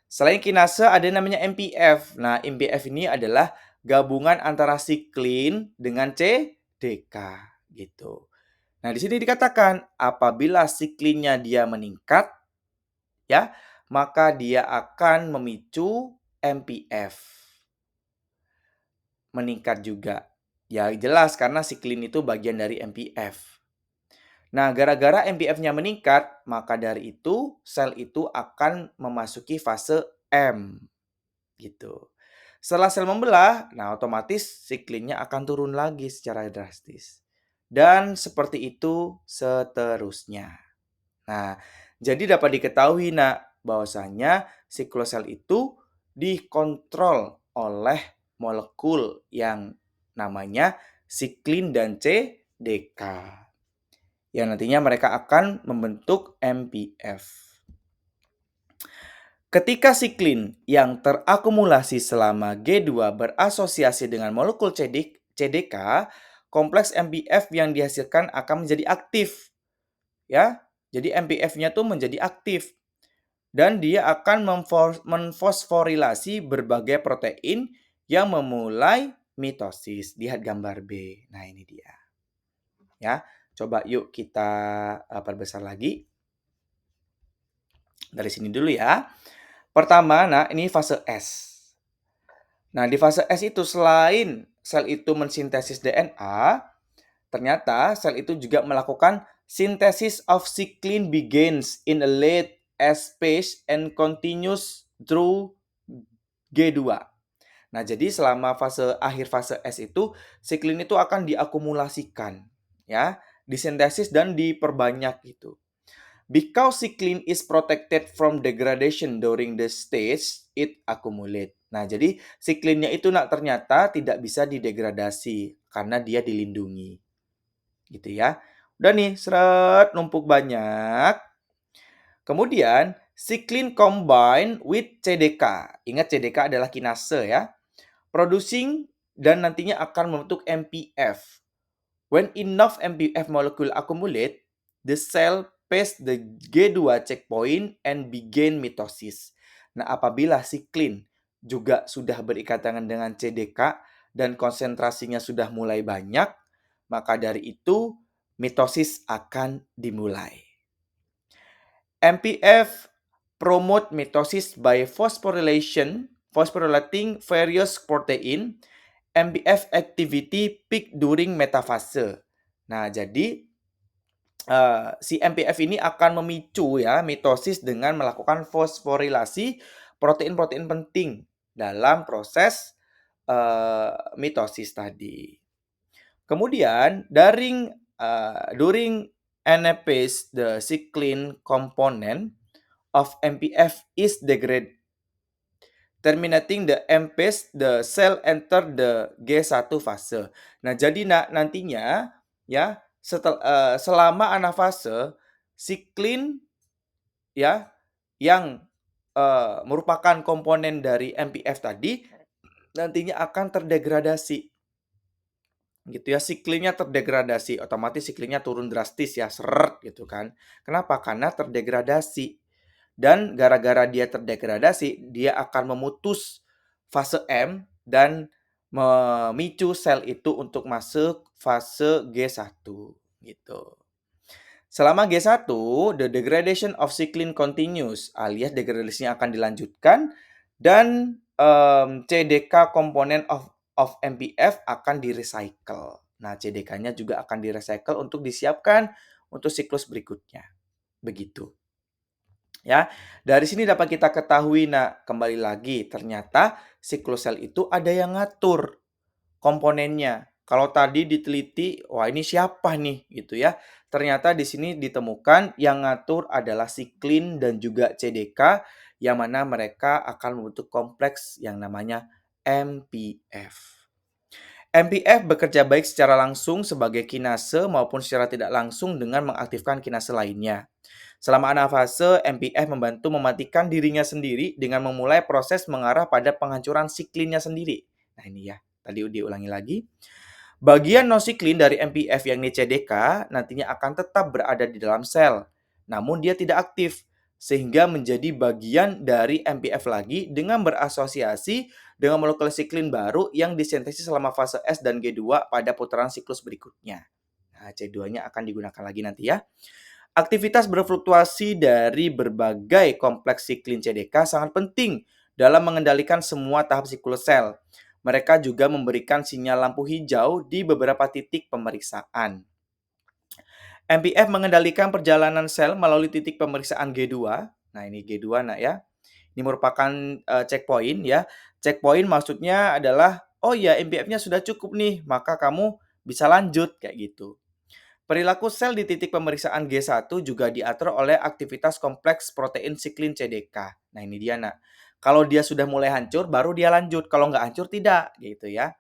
Selain kinase ada namanya MPF. Nah, MPF ini adalah gabungan antara siklin dengan CDK, gitu. Nah, di sini dikatakan apabila siklinnya dia meningkat, ya, maka dia akan memicu MPF meningkat juga. Ya jelas karena siklin itu bagian dari MPF. Nah, gara-gara MPF-nya meningkat, maka dari itu sel itu akan memasuki fase M gitu. Setelah sel membelah, nah otomatis siklinnya akan turun lagi secara drastis. Dan seperti itu seterusnya. Nah, jadi dapat diketahui nak bahwasanya siklus sel itu dikontrol oleh molekul yang namanya siklin dan CDK. Yang nantinya mereka akan membentuk MPF. Ketika siklin yang terakumulasi selama G2 berasosiasi dengan molekul CDK, kompleks MPF yang dihasilkan akan menjadi aktif. Ya, jadi MPF-nya tuh menjadi aktif dan dia akan menfosforilasi berbagai protein yang memulai mitosis. Lihat gambar B. Nah, ini dia. Ya, coba yuk kita perbesar lagi. Dari sini dulu ya. Pertama, nah ini fase S. Nah, di fase S itu selain sel itu mensintesis DNA, ternyata sel itu juga melakukan synthesis of cyclin begins in a late S phase and continues through G2. Nah, jadi selama akhir fase S itu siklin itu akan diakumulasikan, ya, disintesis dan diperbanyak gitu. Because cyclin is protected from degradation during the stage, it accumulate. Nah, jadi siklinnya itu ternyata tidak bisa didegradasi karena dia dilindungi. Gitu ya. Udah nih, seret numpuk banyak. Kemudian, siklin combine with CDK. Ingat CDK adalah kinase ya. Producing dan nantinya akan membentuk MPF. When enough MPF molecule accumulate, the cell pass the G2 checkpoint and begin mitosis. Nah, apabila siklin juga sudah berikatan dengan CDK dan konsentrasinya sudah mulai banyak, maka dari itu mitosis akan dimulai. MPF promote mitosis by phosphorylating various protein. MPF activity peak during metafase. Nah, jadi si MPF ini akan memicu ya mitosis dengan melakukan fosforilasi protein-protein penting dalam proses mitosis tadi. Kemudian during anaphase, the cyclin component of MPF is degraded. Terminating the M phase, the cell enter the G1 fase. Nah, jadi nantinya ya selama anafase siklin ya, yang, merupakan komponen dari MPF tadi, nantinya akan terdegradasi, gitu ya, siklinnya terdegradasi, otomatis siklinnya turun drastis ya, seret gitu kan. Kenapa? Karena terdegradasi. Dan gara-gara dia terdegradasi, dia akan memutus fase M dan memicu sel itu untuk masuk fase G1 gitu. Selama G1, the degradation of cyclin continues, alias degradasinya akan dilanjutkan dan CDK komponen of MPF akan di-recycle. Nah, CDK-nya juga akan di-recycle untuk disiapkan untuk siklus berikutnya. Begitu. Ya, dari sini dapat kita ketahui, nah, kembali lagi, ternyata siklus sel itu ada yang ngatur komponennya. Kalau tadi diteliti, wah ini siapa nih gitu ya. Ternyata di sini ditemukan yang ngatur adalah siklin dan juga CDK yang mana mereka akan membentuk kompleks yang namanya MPF. MPF bekerja baik secara langsung sebagai kinase maupun secara tidak langsung dengan mengaktifkan kinase lainnya. Selama anafase, MPF membantu mematikan dirinya sendiri dengan memulai proses mengarah pada penghancuran siklinnya sendiri. Nah ini ya, tadi diulangi lagi. Bagian non-siklin dari MPF yakni CDK nantinya akan tetap berada di dalam sel, namun dia tidak aktif, sehingga menjadi bagian dari MPF lagi dengan berasosiasi dengan molekul siklin baru yang disintesis selama fase S dan G2 pada putaran siklus berikutnya. Nah, C2-nya akan digunakan lagi nanti ya. Aktivitas berfluktuasi dari berbagai kompleks siklin CDK sangat penting dalam mengendalikan semua tahap siklus sel. Mereka juga memberikan sinyal lampu hijau di beberapa titik pemeriksaan. MPF mengendalikan perjalanan sel melalui titik pemeriksaan G2. Nah, ini G2 nak ya. Ini merupakan checkpoint ya. Checkpoint maksudnya adalah oh ya MPF-nya sudah cukup nih, maka kamu bisa lanjut kayak gitu. Perilaku sel di titik pemeriksaan G1 juga diatur oleh aktivitas kompleks protein siklin CDK. Nah, ini dia, nak. Kalau dia sudah mulai hancur, baru dia lanjut. Kalau nggak hancur, tidak. Gitu ya.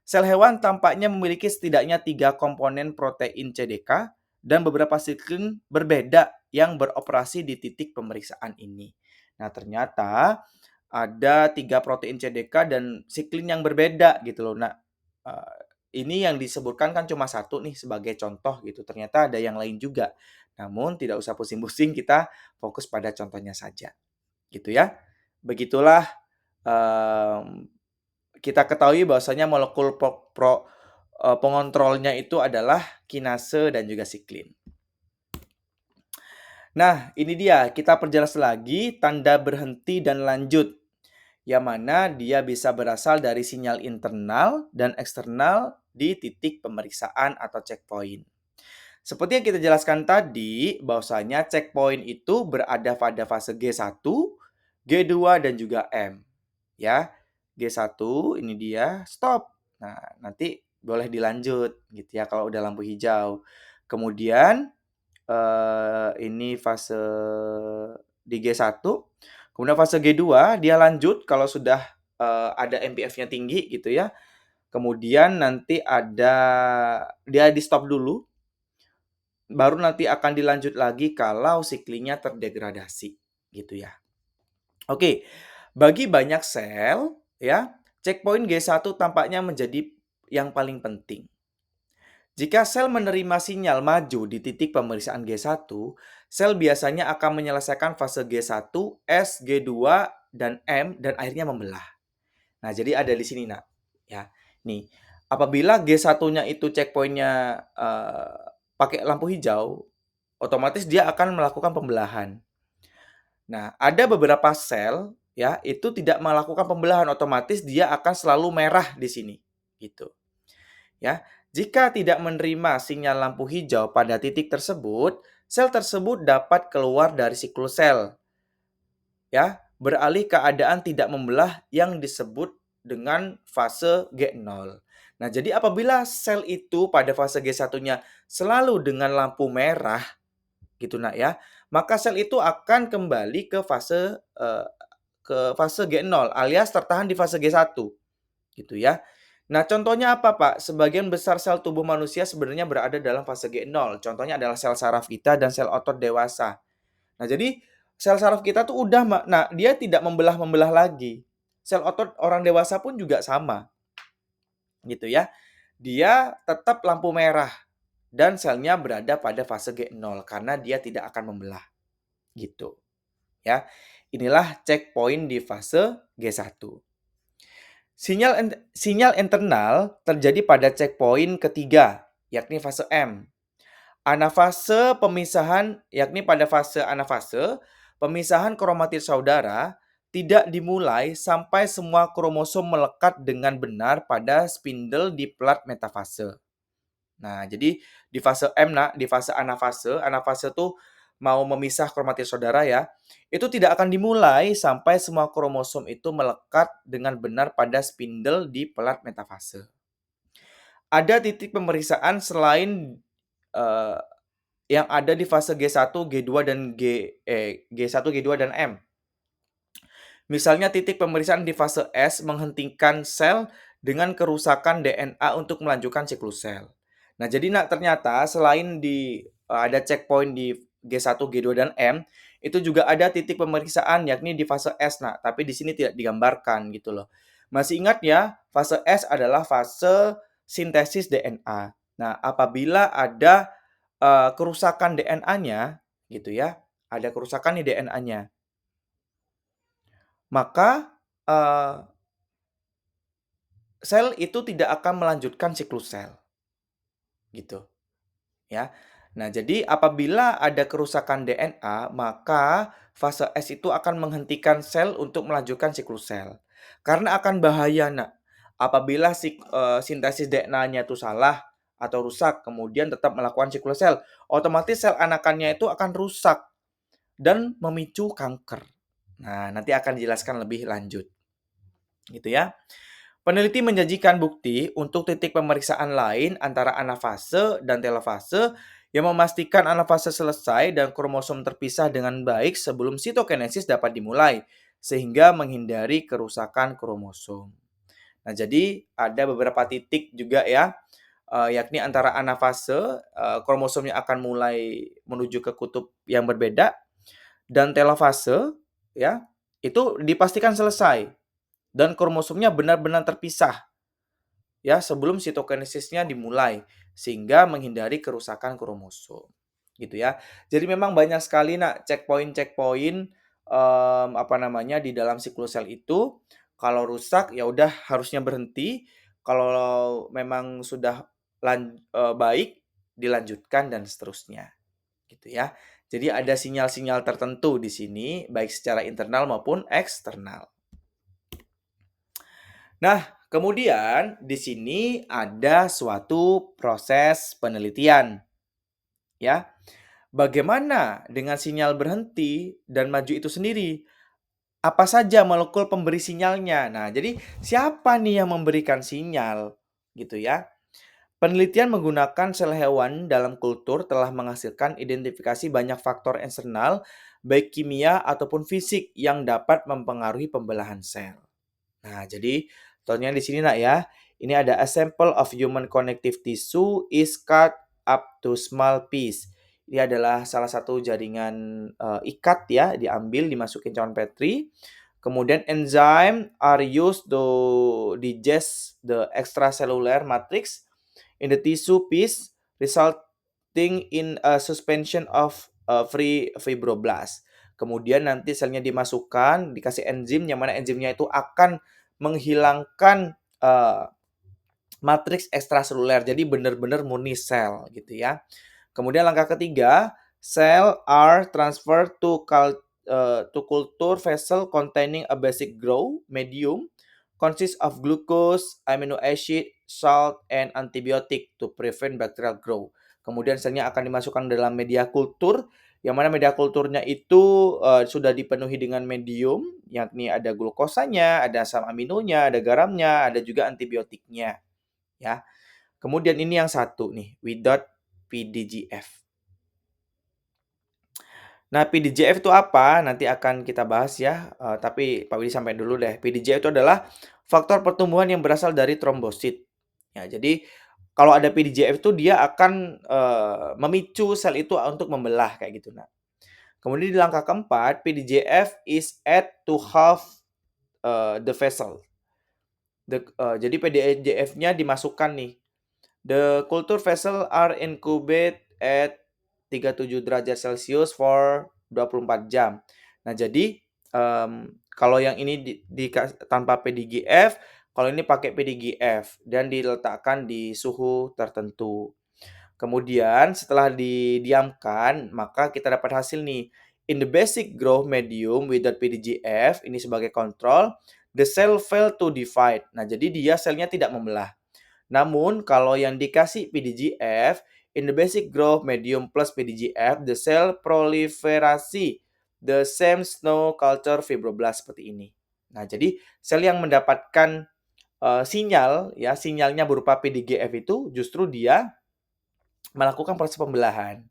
Sel hewan tampaknya memiliki setidaknya 3 komponen protein CDK dan beberapa siklin berbeda yang beroperasi di titik pemeriksaan ini. Nah, ternyata ada 3 protein CDK dan siklin yang berbeda gitu loh. Nah, ini yang disebutkan kan cuma satu nih sebagai contoh gitu. Ternyata ada yang lain juga. Namun tidak usah pusing-pusing, kita fokus pada contohnya saja. Gitu ya. Begitulah kita ketahui bahwasanya molekul pengontrolnya itu adalah kinase dan juga siklin. Nah, ini dia. Kita perjelas lagi tanda berhenti dan lanjut. Yang mana dia bisa berasal dari sinyal internal dan eksternal di titik pemeriksaan atau checkpoint. Seperti yang kita jelaskan tadi, bahwasanya checkpoint itu berada pada fase G1, G2, dan juga M. Ya, G1 ini dia, stop. Nah, nanti boleh dilanjut gitu ya kalau udah lampu hijau. Kemudian ini fase di G1. Kemudian fase G2 dia lanjut kalau sudah ada MPF-nya tinggi gitu ya. Kemudian nanti ada dia di stop dulu, baru nanti akan dilanjut lagi kalau siklinya terdegradasi gitu ya. Oke, bagi banyak sel ya, checkpoint G1 tampaknya menjadi yang paling penting. Jika sel menerima sinyal maju di titik pemeriksaan G1, sel biasanya akan menyelesaikan fase G1, S, G2, dan M, dan akhirnya membelah. Nah, jadi ada di sini, nak. Ya, nih. Apabila G1-nya itu checkpoint-nya pakai lampu hijau, otomatis dia akan melakukan pembelahan. Nah, ada beberapa sel ya, itu tidak melakukan pembelahan, otomatis dia akan selalu merah di sini, gitu. Ya, jika tidak menerima sinyal lampu hijau pada titik tersebut, sel tersebut dapat keluar dari siklus sel. Ya, beralih keadaan tidak membelah yang disebut dengan fase G0. Nah, jadi apabila sel itu pada fase G1-nya selalu dengan lampu merah gitu nak ya, maka sel itu akan kembali ke fase G0 alias tertahan di fase G1 gitu ya. Nah, contohnya apa, Pak? Sebagian besar sel tubuh manusia sebenarnya berada dalam fase G0. Contohnya adalah sel saraf kita dan sel otot dewasa. Nah, jadi sel saraf kita tuh udah nah dia tidak membelah-membelah lagi. Sel otot orang dewasa pun juga sama, gitu ya. Dia tetap lampu merah dan selnya berada pada fase G0 karena dia tidak akan membelah, gitu ya. Inilah checkpoint di fase G1. Sinyal internal terjadi pada checkpoint ketiga, yakni fase M. Anafase pemisahan, yakni pada fase anafase, pemisahan kromatit saudara tidak dimulai sampai semua kromosom melekat dengan benar pada spindle di plat metafase. Nah, jadi di fase M, di fase anafase, anafase tuh mau memisah kromatit saudara ya, itu tidak akan dimulai sampai semua kromosom itu melekat dengan benar pada spindle di pelat metafase. Ada titik pemeriksaan selain eh, yang ada di fase G1, G2 dan G1, G2 dan M. Misalnya titik pemeriksaan di fase S menghentikan sel dengan kerusakan DNA untuk melanjutkan siklus sel. Nah, jadi ternyata selain ada checkpoint di G1, G2 dan M, itu juga ada titik pemeriksaan yakni di fase S, tapi di sini tidak digambarkan gitu loh. Masih ingat ya, fase S adalah fase sintesis DNA. Nah, apabila ada kerusakan DNA-nya gitu ya, ada kerusakan di DNA-nya, maka sel itu tidak akan melanjutkan siklus sel, gitu ya. Nah, jadi apabila ada kerusakan DNA, maka fase S itu akan menghentikan sel untuk melanjutkan siklus sel. Karena akan bahaya, apabila sintesis DNA-nya itu salah atau rusak, kemudian tetap melakukan siklus sel, otomatis sel anakannya itu akan rusak dan memicu kanker. Nah, nanti akan dijelaskan lebih lanjut. Gitu ya. Peneliti menjanjikan bukti untuk titik pemeriksaan lain antara anafase dan telofase yang memastikan anafase selesai dan kromosom terpisah dengan baik sebelum sitokinesis dapat dimulai, sehingga menghindari kerusakan kromosom. Nah, jadi ada beberapa titik juga ya, yakni antara anafase, kromosomnya akan mulai menuju ke kutub yang berbeda, dan telofase, ya, itu dipastikan selesai dan kromosomnya benar-benar terpisah ya sebelum sitokinesisnya dimulai sehingga menghindari kerusakan kromosom gitu ya. Jadi memang banyak sekali checkpoint-checkpoint di dalam siklus sel itu. Kalau rusak ya udah harusnya berhenti. Kalau memang sudah baik dilanjutkan dan seterusnya gitu ya. Jadi ada sinyal-sinyal tertentu di sini baik secara internal maupun eksternal. Nah, kemudian di sini ada suatu proses penelitian, ya. Bagaimana dengan sinyal berhenti dan maju itu sendiri? Apa saja molekul pemberi sinyalnya? Nah, jadi siapa nih yang memberikan sinyal? Gitu ya. Penelitian menggunakan sel hewan dalam kultur telah menghasilkan identifikasi banyak faktor eksternal, baik kimia ataupun fisik yang dapat mempengaruhi pembelahan sel. Nah, jadi contohnya di sini ya. Ini ada a sample of human connective tissue is cut up to small piece. Ini adalah salah satu jaringan ikat ya, diambil dimasukin cawan Petri. Kemudian enzyme are used to digest the extracellular matrix in the tissue piece resulting in a suspension of free fibroblast. Kemudian nanti selnya dimasukkan, dikasih enzim yang mana enzimnya itu akan menghilangkan matriks ekstraseluler. Jadi benar-benar murni sel gitu ya. Kemudian langkah ketiga, cell are transferred to culture vessel containing a basic grow medium consists of glucose, amino acid, salt, and antibiotic to prevent bacterial growth. Kemudian selnya akan dimasukkan dalam media kultur, yang mana media kulturnya itu sudah dipenuhi dengan medium, yakni ada glukosanya, ada asam aminonya, ada garamnya, ada juga antibiotiknya. Ya. Kemudian ini yang satu nih, without PDGF. Nah, PDGF itu apa? Nanti akan kita bahas ya, tapi Pak Widi sampai dulu deh. PDGF itu adalah faktor pertumbuhan yang berasal dari trombosit. Ya, jadi kalau ada PDGF itu dia akan memicu sel itu untuk membelah kayak gitu, Kemudian di langkah keempat, PDGF is add to half the vessel. Jadi PDGF-nya dimasukkan nih. The culture vessel are incubate at 37 derajat Celcius for 24 jam. Nah, jadi kalau yang ini tanpa PDGF, kalau ini pakai PDGF dan diletakkan di suhu tertentu. Kemudian setelah didiamkan, maka kita dapat hasil nih. In the basic growth medium without PDGF, ini sebagai kontrol, the cell fail to divide. Nah, jadi dia selnya tidak membelah. Namun, kalau yang dikasih PDGF, in the basic growth medium plus PDGF, the cell proliferasi the same snow culture fibroblast seperti ini. Nah, jadi sel yang mendapatkan sinyal, ya sinyalnya berupa PDGF itu justru dia melakukan proses pembelahan.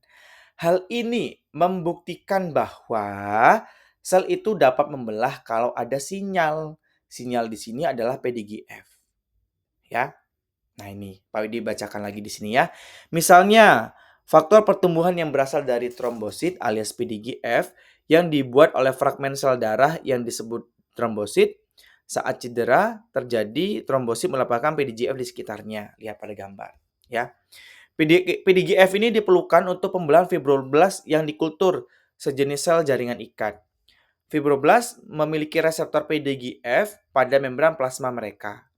Hal ini membuktikan bahwa sel itu dapat membelah kalau ada sinyal. Sinyal di sini adalah PDGF. Ya. Nah, ini Pak Widi bacakan lagi di sini ya. Misalnya, faktor pertumbuhan yang berasal dari trombosit alias PDGF yang dibuat oleh fragmen sel darah yang disebut trombosit. Saat cedera terjadi trombosit melepaskan PDGF di sekitarnya. Lihat pada gambar, ya. PDGF ini diperlukan untuk pembelahan fibroblast yang dikultur sejenis sel jaringan ikat. Fibroblast memiliki reseptor PDGF pada membran plasma mereka.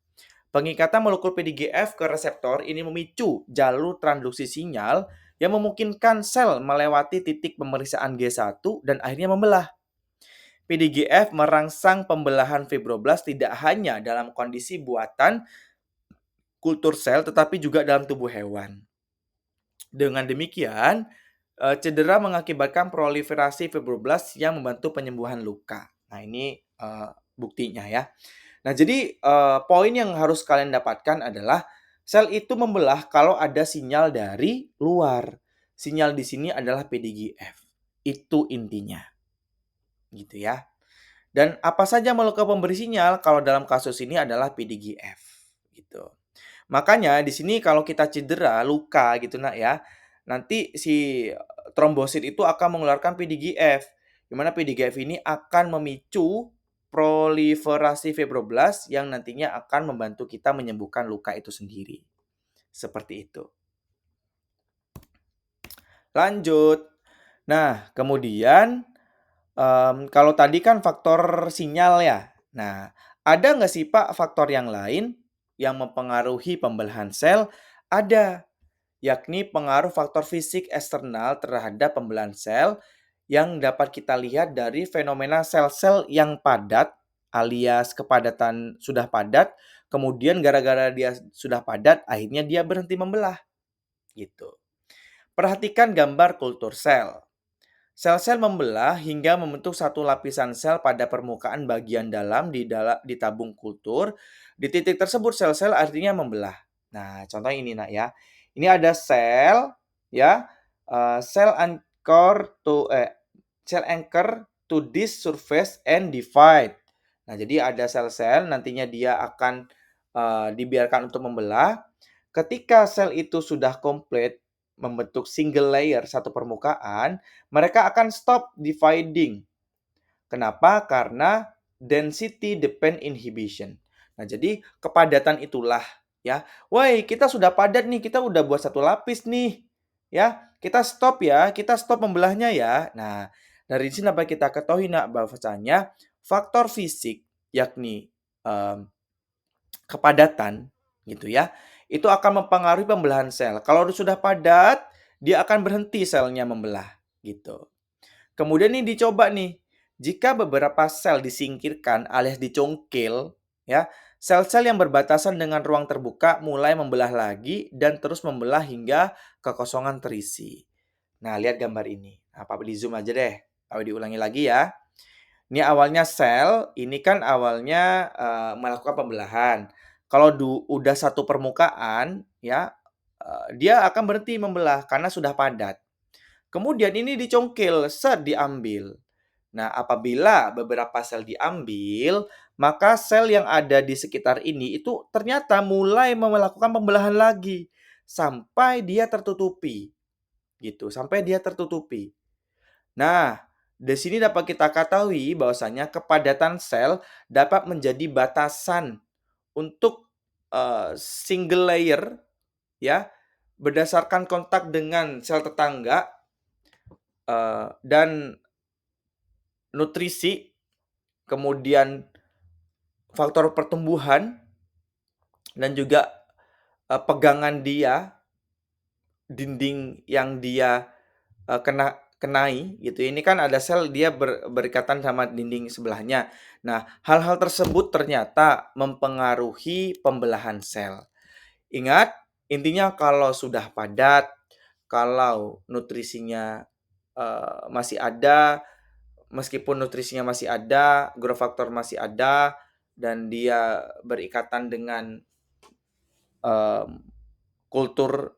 Pengikatan molekul PDGF ke reseptor ini memicu jalur transduksi sinyal yang memungkinkan sel melewati titik pemeriksaan G1 dan akhirnya membelah. PDGF merangsang pembelahan fibroblast tidak hanya dalam kondisi buatan kultur sel tetapi juga dalam tubuh hewan. Dengan demikian, cedera mengakibatkan proliferasi fibroblast yang membantu penyembuhan luka. Nah, ini buktinya ya. Nah, jadi poin yang harus kalian dapatkan adalah sel itu membelah kalau ada sinyal dari luar. Sinyal di sini adalah PDGF. Itu intinya. Gitu ya. Dan apa saja molekul pemberi sinyal kalau dalam kasus ini adalah PDGF gitu. Makanya di sini kalau kita cedera, luka gitu nak ya, nanti si trombosit itu akan mengeluarkan PDGF. Di mana PDGF ini akan memicu proliferasi fibroblast yang nantinya akan membantu kita menyembuhkan luka itu sendiri. Seperti itu. Lanjut. Nah, kemudian kalau tadi kan faktor sinyal ya. Nah, ada nggak sih Pak faktor yang lain yang mempengaruhi pembelahan sel? Ada, yakni pengaruh faktor fisik eksternal terhadap pembelahan sel yang dapat kita lihat dari fenomena sel-sel yang padat alias kepadatan sudah padat, kemudian gara-gara dia sudah padat, akhirnya dia berhenti membelah. Gitu. Perhatikan gambar kultur sel. Sel-sel membelah hingga membentuk satu lapisan sel pada permukaan bagian dalam di tabung kultur. Di titik tersebut sel-sel artinya membelah. Nah, contoh ini nak ya. Ini ada sel ya, sel anchor to this surface and divide. Nah, jadi ada sel-sel nantinya dia akan dibiarkan untuk membelah. Ketika sel itu sudah komplit membentuk single layer satu permukaan, mereka akan stop dividing. Kenapa? Karena density depend inhibition. Nah, jadi kepadatan itulah ya. Woi, kita sudah padat nih, kita udah buat satu lapis nih. Ya, kita stop ya, kita stop membelahnya ya. Nah, dari sini dapat kita ketahui nak bahwasanya faktor fisik yakni kepadatan gitu ya, itu akan mempengaruhi pembelahan sel. Kalau sudah padat, dia akan berhenti selnya membelah gitu. Kemudian ini dicoba nih, jika beberapa sel disingkirkan alias dicongkel, ya, sel-sel yang berbatasan dengan ruang terbuka mulai membelah lagi dan terus membelah hingga kekosongan terisi. Nah, lihat gambar ini. Nah, Pak di zoom aja deh. Pak diulangi lagi ya. Ini awalnya sel, ini kan awalnya melakukan pembelahan. Kalau udah satu permukaan, ya, dia akan berhenti membelah karena sudah padat. Kemudian ini dicongkel, set diambil. Nah, apabila beberapa sel diambil, maka sel yang ada di sekitar ini itu ternyata mulai melakukan pembelahan lagi sampai dia tertutupi. Gitu, sampai dia tertutupi. Nah, Di sini dapat kita ketahui bahwasanya kepadatan sel dapat menjadi batasan untuk single layer ya, berdasarkan kontak dengan sel tetangga dan nutrisi, kemudian faktor pertumbuhan dan juga pegangan dia, dinding yang dia kenai gitu. Ini kan ada sel dia berikatan sama dinding sebelahnya. Nah, hal-hal tersebut ternyata mempengaruhi pembelahan sel. Ingat, intinya kalau sudah padat, kalau nutrisinya masih ada, meskipun nutrisinya masih ada, growth factor masih ada, dan dia berikatan dengan em, kultur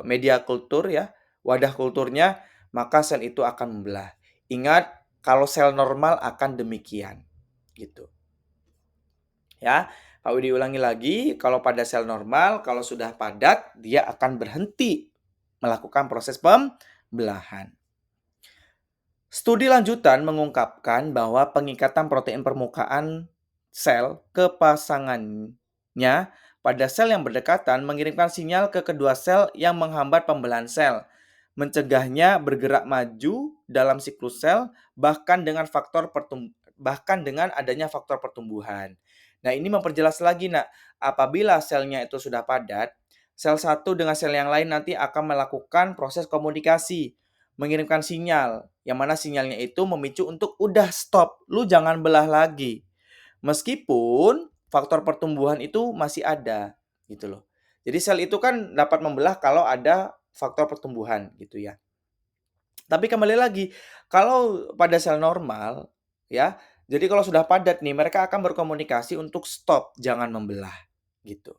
media kultur ya, wadah kulturnya, maka sel itu akan membelah. Ingat, kalau sel normal akan demikian, gitu. Ya, Pak Widi ulangi lagi, kalau pada sel normal, kalau sudah padat, dia akan berhenti melakukan proses pembelahan. Studi lanjutan mengungkapkan bahwa pengikatan protein permukaan sel ke pasangannya pada sel yang berdekatan mengirimkan sinyal ke kedua sel yang menghambat pembelahan sel, mencegahnya bergerak maju dalam siklus sel bahkan dengan adanya faktor pertumbuhan. Nah, ini memperjelas lagi, Nak, apabila selnya itu sudah padat, sel satu dengan sel yang lain nanti akan melakukan proses komunikasi, mengirimkan sinyal, yang mana sinyalnya itu memicu untuk udah stop, lu jangan belah lagi. Meskipun faktor pertumbuhan itu masih ada, gitu loh. Jadi sel itu kan dapat membelah kalau ada faktor pertumbuhan gitu ya. Tapi kembali lagi, kalau pada sel normal ya, jadi kalau sudah padat nih mereka akan berkomunikasi untuk stop, jangan membelah gitu.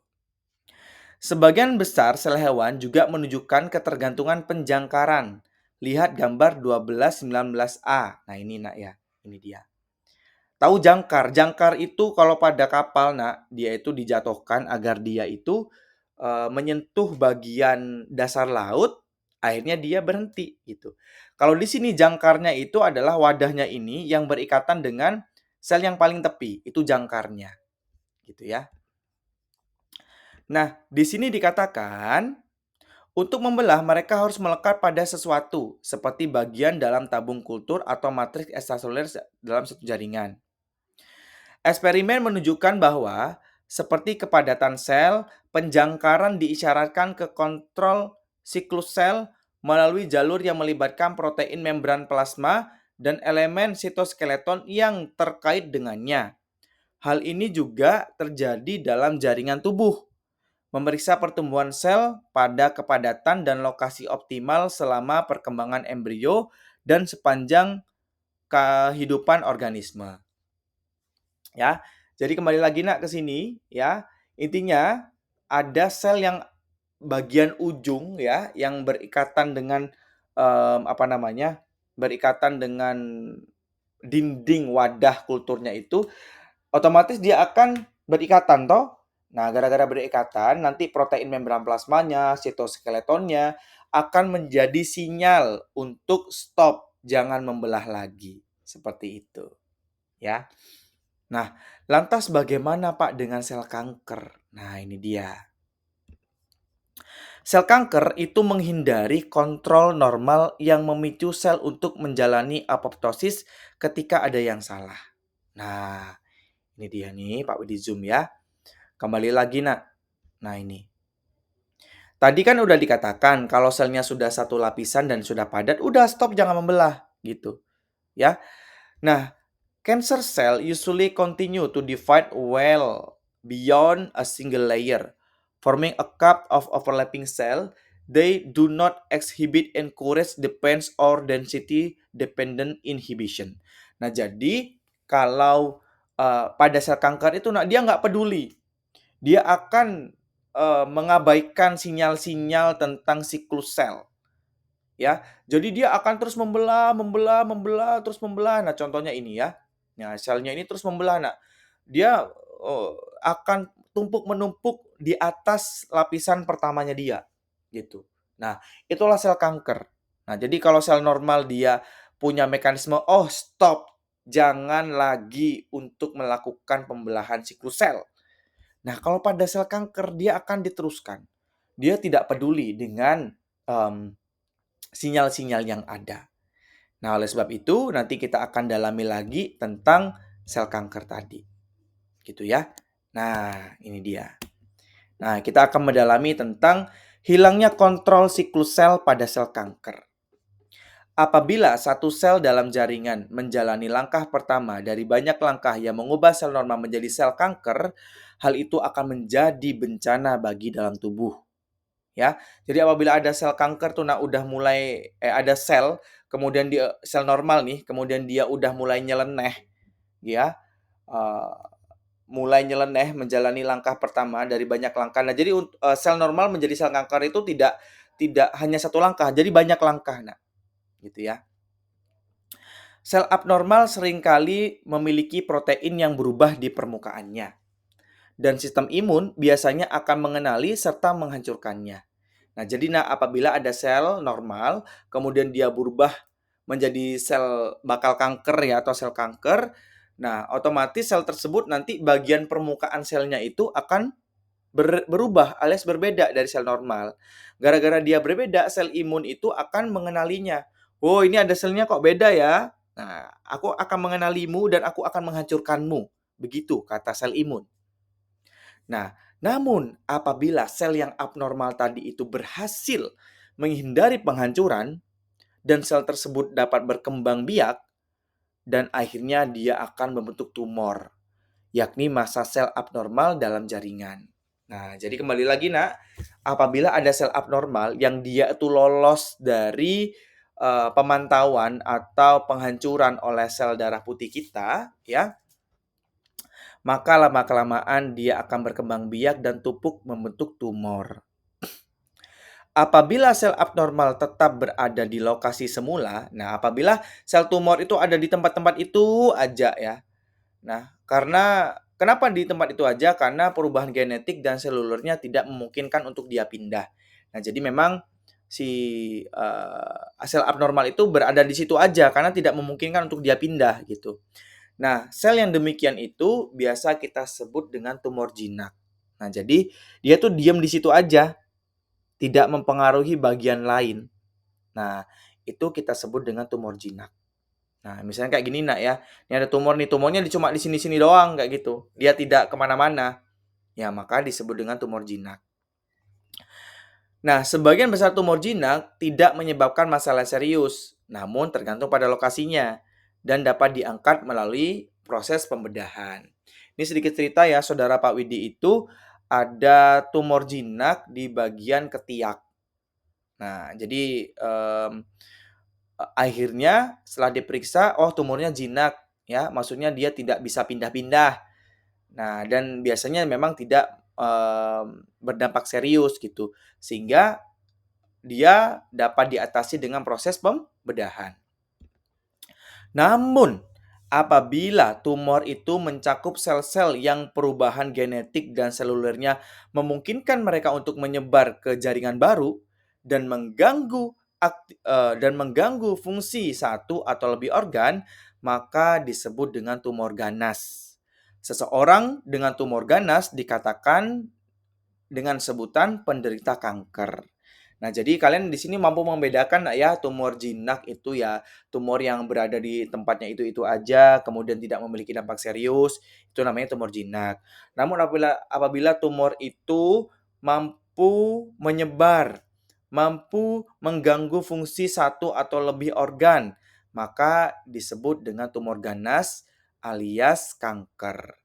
Sebagian besar sel hewan juga menunjukkan ketergantungan penjangkaran. Lihat gambar 1219A. Nah, ini Nak ya. Ini dia. Tahu jangkar? Jangkar itu kalau pada kapal, Nak, dia itu dijatuhkan agar dia itu menyentuh bagian dasar laut, akhirnya dia berhenti gitu. Kalau di sini jangkarnya itu adalah wadahnya ini yang berikatan dengan sel yang paling tepi, itu jangkarnya, gitu ya. Nah, di sini dikatakan untuk membelah mereka harus melekat pada sesuatu seperti bagian dalam tabung kultur atau matriks ekstraseluler dalam satu jaringan. Eksperimen menunjukkan bahwa seperti kepadatan sel, penjangkaran diisyaratkan ke kontrol siklus sel melalui jalur yang melibatkan protein membran plasma dan elemen sitoskeleton yang terkait dengannya. Hal ini juga terjadi dalam jaringan tubuh. Memeriksa pertumbuhan sel pada kepadatan dan lokasi optimal selama perkembangan embrio dan sepanjang kehidupan organisme. Ya. Jadi kembali lagi Nak ke sini ya. Intinya ada sel yang bagian ujung ya yang berikatan dengan apa namanya? Berikatan dengan dinding wadah kulturnya itu otomatis dia akan berikatan toh. Nah, gara-gara berikatan nanti protein membran plasmanya, sitoskeletonnya akan menjadi sinyal untuk stop, jangan membelah lagi. Seperti itu, ya. Nah, lantas bagaimana Pak dengan sel kanker? Nah, ini dia. Sel kanker itu menghindari kontrol normal yang memicu sel untuk menjalani apoptosis ketika ada yang salah. Nah, ini dia nih Pak Widi zoom ya. Kembali lagi nak. Nah ini. Tadi kan udah dikatakan kalau selnya sudah satu lapisan dan sudah padat, udah stop jangan membelah gitu. Ya. Nah, cancer cell usually continue to divide well beyond a single layer, forming a cup of overlapping cell. They do not exhibit encourage depends or density dependent inhibition. Nah, jadi kalau pada sel kanker itu dia nggak peduli. Dia akan mengabaikan sinyal-sinyal tentang siklus sel. Ya, jadi dia akan terus membelah, membelah, membelah, terus membelah. Nah, contohnya ini ya. Nah, selnya ini terus membelah. Nah, dia akan tumpuk menumpuk di atas lapisan pertamanya dia, gitu. Nah, itulah sel kanker. Nah, jadi kalau sel normal dia punya mekanisme, "Oh stop, jangan lagi untuk melakukan pembelahan siklus sel." Nah, kalau pada sel kanker dia akan diteruskan. Dia tidak peduli dengan, mmm, sinyal-sinyal yang ada. Nah, oleh sebab itu nanti kita akan dalami lagi tentang sel kanker tadi, gitu ya. Nah, ini dia. Nah, kita akan mendalami tentang hilangnya kontrol siklus sel pada sel kanker. Apabila satu sel dalam jaringan menjalani langkah pertama dari banyak langkah yang mengubah sel normal menjadi sel kanker, hal itu akan menjadi bencana bagi dalam tubuh, ya. Jadi apabila ada sel kanker tuh, nah udah mulai ada sel, kemudian dia sel normal nih, kemudian dia udah mulai nyeleneh, ya, eee, mulai nyeleneh menjalani langkah pertama dari banyak langkah. Nah, jadi sel normal menjadi sel kanker itu tidak tidak hanya satu langkah, jadi banyak langkah, nah, gitu ya. Sel abnormal seringkali memiliki protein yang berubah di permukaannya, dan sistem imun biasanya akan mengenali serta menghancurkannya. Nah, jadi apabila ada sel normal, kemudian dia berubah menjadi sel bakal kanker ya atau sel kanker, nah otomatis sel tersebut nanti bagian permukaan selnya itu akan berubah alias berbeda dari sel normal. Gara-gara dia berbeda, sel imun itu akan mengenalinya. "Oh, ini ada selnya kok beda ya. Nah, aku akan mengenalimu dan aku akan menghancurkanmu." Begitu kata sel imun. Nah, namun apabila sel yang abnormal tadi itu berhasil menghindari penghancuran dan sel tersebut dapat berkembang biak dan akhirnya dia akan membentuk tumor, yakni massa sel abnormal dalam jaringan. Nah, jadi kembali lagi, Nak, apabila ada sel abnormal yang dia itu lolos dari pemantauan atau penghancuran oleh sel darah putih kita, ya, maka lama-kelamaan dia akan berkembang biak dan tupuk membentuk tumor. Apabila sel abnormal tetap berada di lokasi semula, nah apabila sel tumor itu ada di tempat-tempat itu aja ya. Nah, karena kenapa di tempat itu aja? Karena perubahan genetik dan selulernya tidak memungkinkan untuk dia pindah. Nah, jadi memang si sel abnormal itu berada di situ aja karena tidak memungkinkan untuk dia pindah gitu. Nah, sel yang demikian itu biasa kita sebut dengan tumor jinak. Nah, jadi dia tuh diam di situ aja, tidak mempengaruhi bagian lain. Nah, itu kita sebut dengan tumor jinak. Nah, misalnya kayak gini, Nak, ya. Ini ada tumor nih, tumornya cuma di sini-sini doang kayak gitu. Dia tidak kemana-mana. Ya, maka disebut dengan tumor jinak. Nah, sebagian besar tumor jinak tidak menyebabkan masalah serius, namun tergantung pada lokasinya dan dapat diangkat melalui proses pembedahan. Ini sedikit cerita ya, saudara Pak Widi itu ada tumor jinak di bagian ketiak. Nah, jadi akhirnya setelah diperiksa, oh tumornya jinak ya, maksudnya dia tidak bisa pindah-pindah. Nah, dan biasanya memang tidak berdampak serius gitu, sehingga dia dapat diatasi dengan proses pembedahan. Namun, apabila tumor itu mencakup sel-sel yang perubahan genetik dan selulernya memungkinkan mereka untuk menyebar ke jaringan baru dan mengganggu fungsi satu atau lebih organ, maka disebut dengan tumor ganas. Seseorang dengan tumor ganas dikatakan dengan sebutan penderita kanker. Nah, jadi kalian di sini mampu membedakan nggak ya tumor jinak itu ya tumor yang berada di tempatnya itu aja, kemudian tidak memiliki dampak serius, itu namanya tumor jinak. Namun apabila tumor itu mampu menyebar, mampu mengganggu fungsi satu atau lebih organ, maka disebut dengan tumor ganas alias kanker.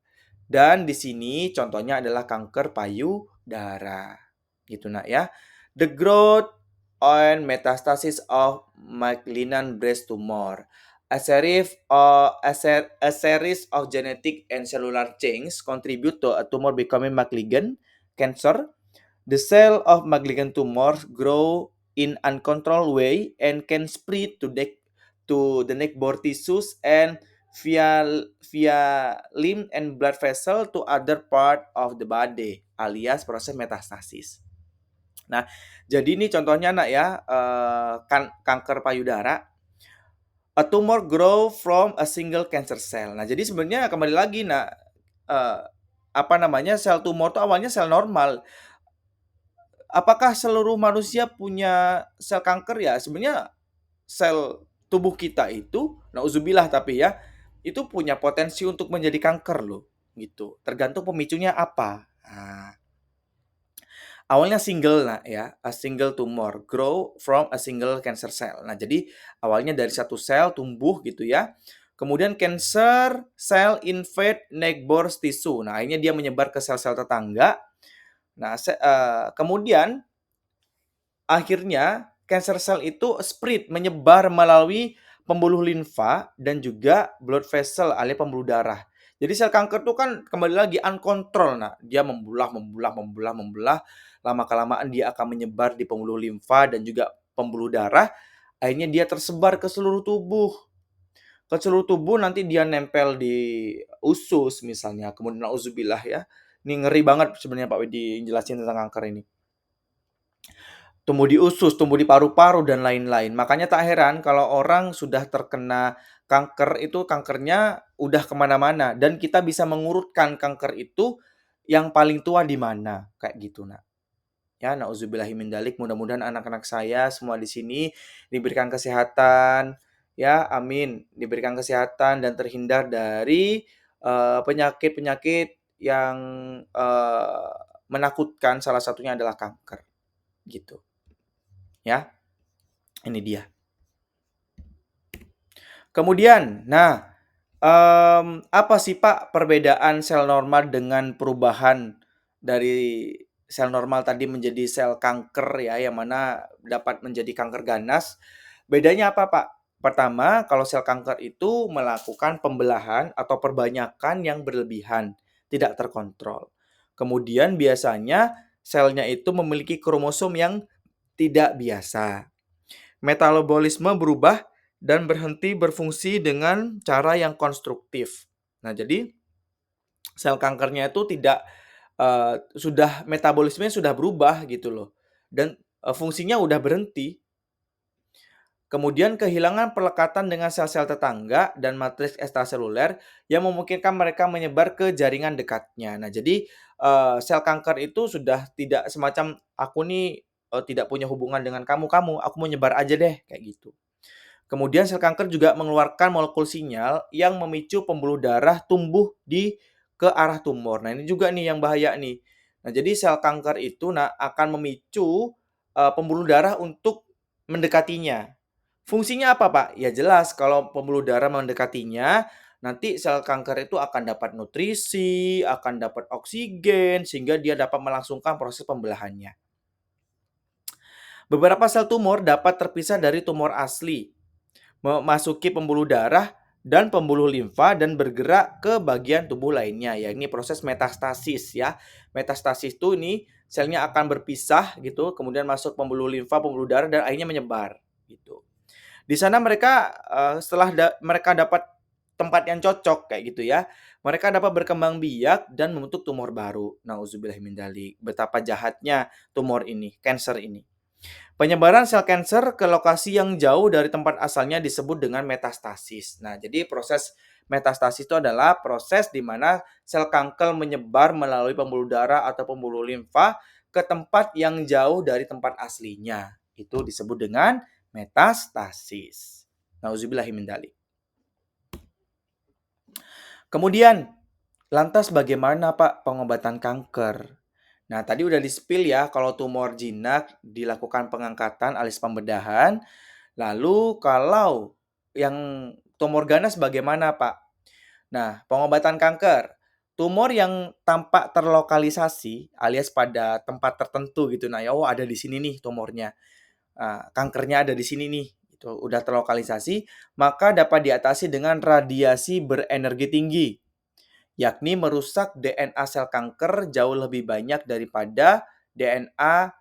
Dan di sini contohnya adalah kanker payudara. Gitu nak ya. The growth and metastasis of malignant breast tumor. A series of genetic and cellular changes contribute to a tumor becoming malignant cancer. The cell of malignant tumor grow in uncontrolled way and can spread to the neck bone tissues and via via lymph and blood vessel to other part of the body alias proses metastasis. Nah, jadi ini contohnya nak ya kanker payudara. A tumor grow from a single cancer cell. Nah, jadi sebenarnya kembali lagi, nah, eee, apa namanya, sel tumor itu awalnya sel normal. Apakah seluruh manusia punya sel kanker? Ya, sebenarnya sel tubuh kita itu, nauzubillah tapi ya, itu punya potensi untuk menjadi kanker loh, gitu. Tergantung pemicunya apa. Nah, awalnya single nah ya, a single tumor grow from a single cancer cell. Nah, jadi awalnya dari satu sel tumbuh gitu ya. Kemudian cancer cell invade neighbor's tissue. Nah, akhirnya dia menyebar ke sel-sel tetangga. Nah, kemudian akhirnya cancer cell itu spread, menyebar melalui pembuluh limfa dan juga blood vessel alias pembuluh darah. Jadi sel kanker itu kan kembali lagi uncontrol. Nah, dia membelah, membelah, membelah, membelah. Lama-kelamaan dia akan menyebar di pembuluh limfa dan juga pembuluh darah. Akhirnya dia tersebar ke seluruh tubuh. Ke seluruh tubuh nanti dia nempel di usus misalnya. Kemudian nauzubillah ya. Ini ngeri banget sebenarnya Pak Wedi jelasin tentang kanker ini. Tumbuh di usus, tumbuh di paru-paru, dan lain-lain. Makanya tak heran kalau orang sudah terkena kanker itu kankernya udah kemana-mana. Dan kita bisa mengurutkan kanker itu yang paling tua di mana. Kayak gitu, nak. Ya, na'udzubillahi min dzalik. Mudah-mudahan anak-anak saya semua di sini diberikan kesehatan. Ya, amin. Diberikan kesehatan dan terhindar dari penyakit-penyakit yang menakutkan. Salah satunya adalah kanker. Gitu. Ya. Ini dia. Kemudian, nah, apa sih Pak perbedaan sel normal dengan perubahan dari sel normal tadi menjadi sel kanker ya, yang mana dapat menjadi kanker ganas? Bedanya apa Pak? Pertama, kalau sel kanker itu melakukan pembelahan atau perbanyakan yang berlebihan, tidak terkontrol. Kemudian biasanya selnya itu memiliki kromosom yang tidak biasa. Metabolisme berubah dan berhenti berfungsi dengan cara yang konstruktif. Nah, jadi sel kankernya itu tidak sudah metabolismenya sudah berubah gitu loh. Dan fungsinya udah berhenti. Kemudian kehilangan pelekatan dengan sel-sel tetangga dan matriks ekstraseluler yang memungkinkan mereka menyebar ke jaringan dekatnya. Nah, jadi sel kanker itu sudah tidak semacam aku nih tidak punya hubungan dengan kamu, aku mau nyebar aja deh kayak gitu. Kemudian sel kanker juga mengeluarkan molekul sinyal yang memicu pembuluh darah tumbuh ke arah tumor. Nah, ini juga nih yang bahaya nih. Nah, jadi sel kanker itu akan memicu pembuluh darah untuk mendekatinya. Fungsinya apa, Pak? Ya jelas kalau pembuluh darah mendekatinya, nanti sel kanker itu akan dapat nutrisi, akan dapat oksigen sehingga dia dapat melangsungkan proses pembelahannya. Beberapa sel tumor dapat terpisah dari tumor asli, memasuki pembuluh darah dan pembuluh limfa dan bergerak ke bagian tubuh lainnya, yakni proses metastasis ya. Metastasis itu ini selnya akan berpisah gitu, kemudian masuk pembuluh limfa, pembuluh darah dan akhirnya menyebar gitu. Di sana mereka setelah mereka dapat tempat yang cocok kayak gitu ya. Mereka dapat berkembang biak dan membentuk tumor baru. Nauzubillah min dzalik. Betapa jahatnya tumor ini, cancer ini. Penyebaran sel kanker ke lokasi yang jauh dari tempat asalnya disebut dengan metastasis. Nah, jadi proses metastasis itu adalah proses di mana sel kanker menyebar melalui pembuluh darah atau pembuluh limfa ke tempat yang jauh dari tempat aslinya. Itu disebut dengan metastasis. Nauzubillahi min dzalik. Kemudian, lantas bagaimana Pak pengobatan kanker? Nah, tadi udah di-spill ya, kalau tumor jinak dilakukan pengangkatan alias pembedahan. Lalu kalau yang tumor ganas bagaimana, Pak? Nah, pengobatan kanker. Tumor yang tampak terlokalisasi alias pada tempat tertentu gitu. Nah, ya oh ada di sini nih tumornya. Kankernya ada di sini nih. Itu udah terlokalisasi, maka dapat diatasi dengan radiasi berenergi tinggi, yakni merusak DNA sel kanker jauh lebih banyak daripada DNA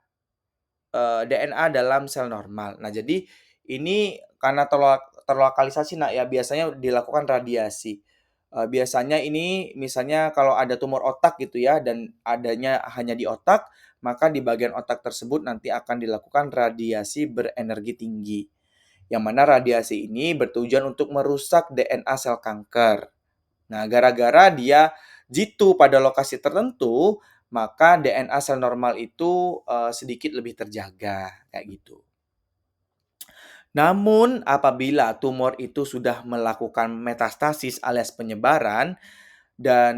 dalam sel normal. Nah, jadi ini karena terlokalisasi ya biasanya dilakukan radiasi. Biasanya ini misalnya kalau ada tumor otak gitu ya dan adanya hanya di otak, maka di bagian otak tersebut nanti akan dilakukan radiasi berenergi tinggi. yang mana radiasi ini bertujuan untuk merusak DNA sel kanker. Nah, gara-gara dia jitu pada lokasi tertentu, maka DNA sel normal itu sedikit lebih terjaga, kayak gitu. Namun, apabila tumor itu sudah melakukan metastasis alias penyebaran dan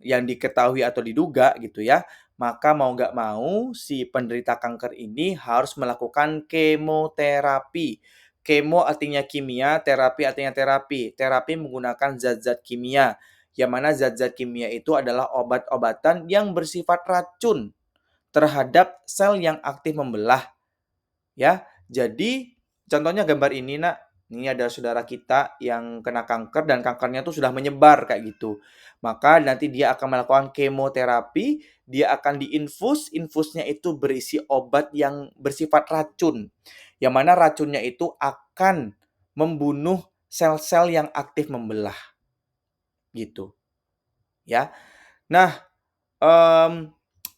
yang diketahui atau diduga gitu ya, maka mau nggak mau si penderita kanker ini harus melakukan kemoterapi. Kemo artinya kimia, terapi artinya terapi. Terapi menggunakan zat-zat kimia, yang mana zat-zat kimia itu adalah obat-obatan yang bersifat racun terhadap sel yang aktif membelah. Ya, jadi contohnya gambar ini, Nak. Ini ada saudara kita yang kena kanker dan kankernya tuh sudah menyebar kayak gitu. Maka nanti dia akan melakukan kemoterapi, dia akan diinfus, infusnya itu berisi obat yang bersifat racun. Yang mana racunnya itu akan membunuh sel-sel yang aktif membelah gitu, ya. Nah,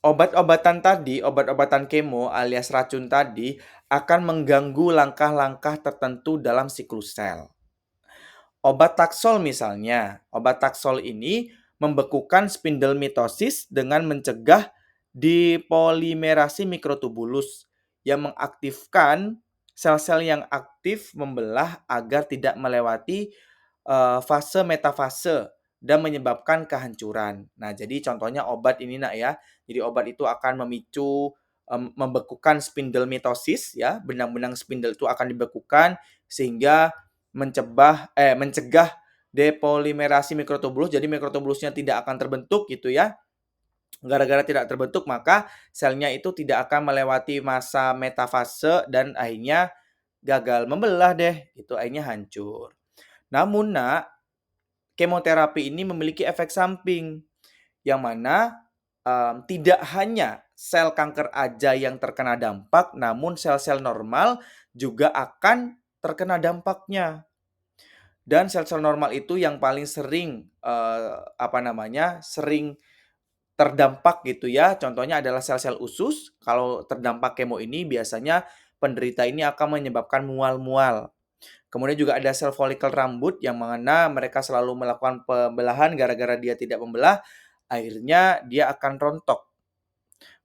obat-obatan tadi, obat-obatan kemo alias racun tadi akan mengganggu langkah-langkah tertentu dalam siklus sel. Obat Taxol misalnya, obat Taxol ini membekukan spindle mitosis dengan mencegah dipolimerasi mikrotubulus yang mengaktifkan sel-sel yang aktif membelah agar tidak melewati fase metafase dan menyebabkan kehancuran. Nah, jadi contohnya obat ini, Nak, ya. Jadi obat itu akan memicu membekukan spindle mitosis ya, benang-benang spindle itu akan dibekukan sehingga mencegah depolimerasi mikrotubulus. Jadi mikrotubulusnya tidak akan terbentuk gitu ya. Gara-gara tidak terbentuk maka selnya itu tidak akan melewati masa metafase dan akhirnya gagal membelah deh, itu akhirnya hancur. Namun, Nak, kemoterapi ini memiliki efek samping, yang mana tidak hanya sel kanker aja yang terkena dampak, namun sel-sel normal juga akan terkena dampaknya. Dan sel-sel normal itu yang paling sering, sering terdampak gitu ya, contohnya adalah sel-sel usus. Kalau terdampak kemo ini biasanya penderita ini akan menyebabkan mual-mual. Kemudian juga ada sel folikel rambut yang mana mereka selalu melakukan pembelahan gara-gara dia tidak membelah, akhirnya dia akan rontok.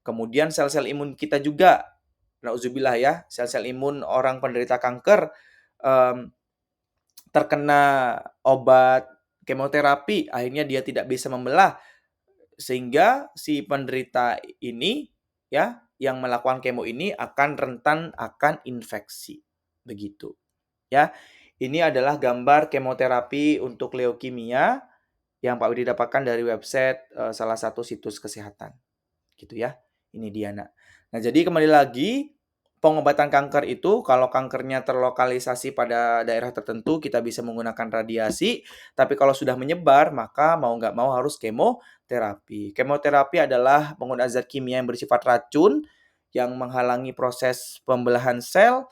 Kemudian sel-sel imun kita juga, nauzubillah ya, sel-sel imun orang penderita kanker mmm, terkena obat kemoterapi, akhirnya dia tidak bisa membelah, sehingga si penderita ini ya, yang melakukan kemo ini akan rentan akan infeksi, begitu. Ya, ini adalah gambar kemoterapi untuk leukemia yang Pak Widi dapatkan dari website salah satu situs kesehatan, gitu ya. Ini dia, Nak. Nah, jadi kembali lagi, pengobatan kanker itu kalau kankernya terlokalisasi pada daerah tertentu, kita bisa menggunakan radiasi, tapi kalau sudah menyebar, maka mau nggak mau harus kemoterapi. Kemoterapi adalah penggunaan zat kimia yang bersifat racun, yang menghalangi proses pembelahan sel,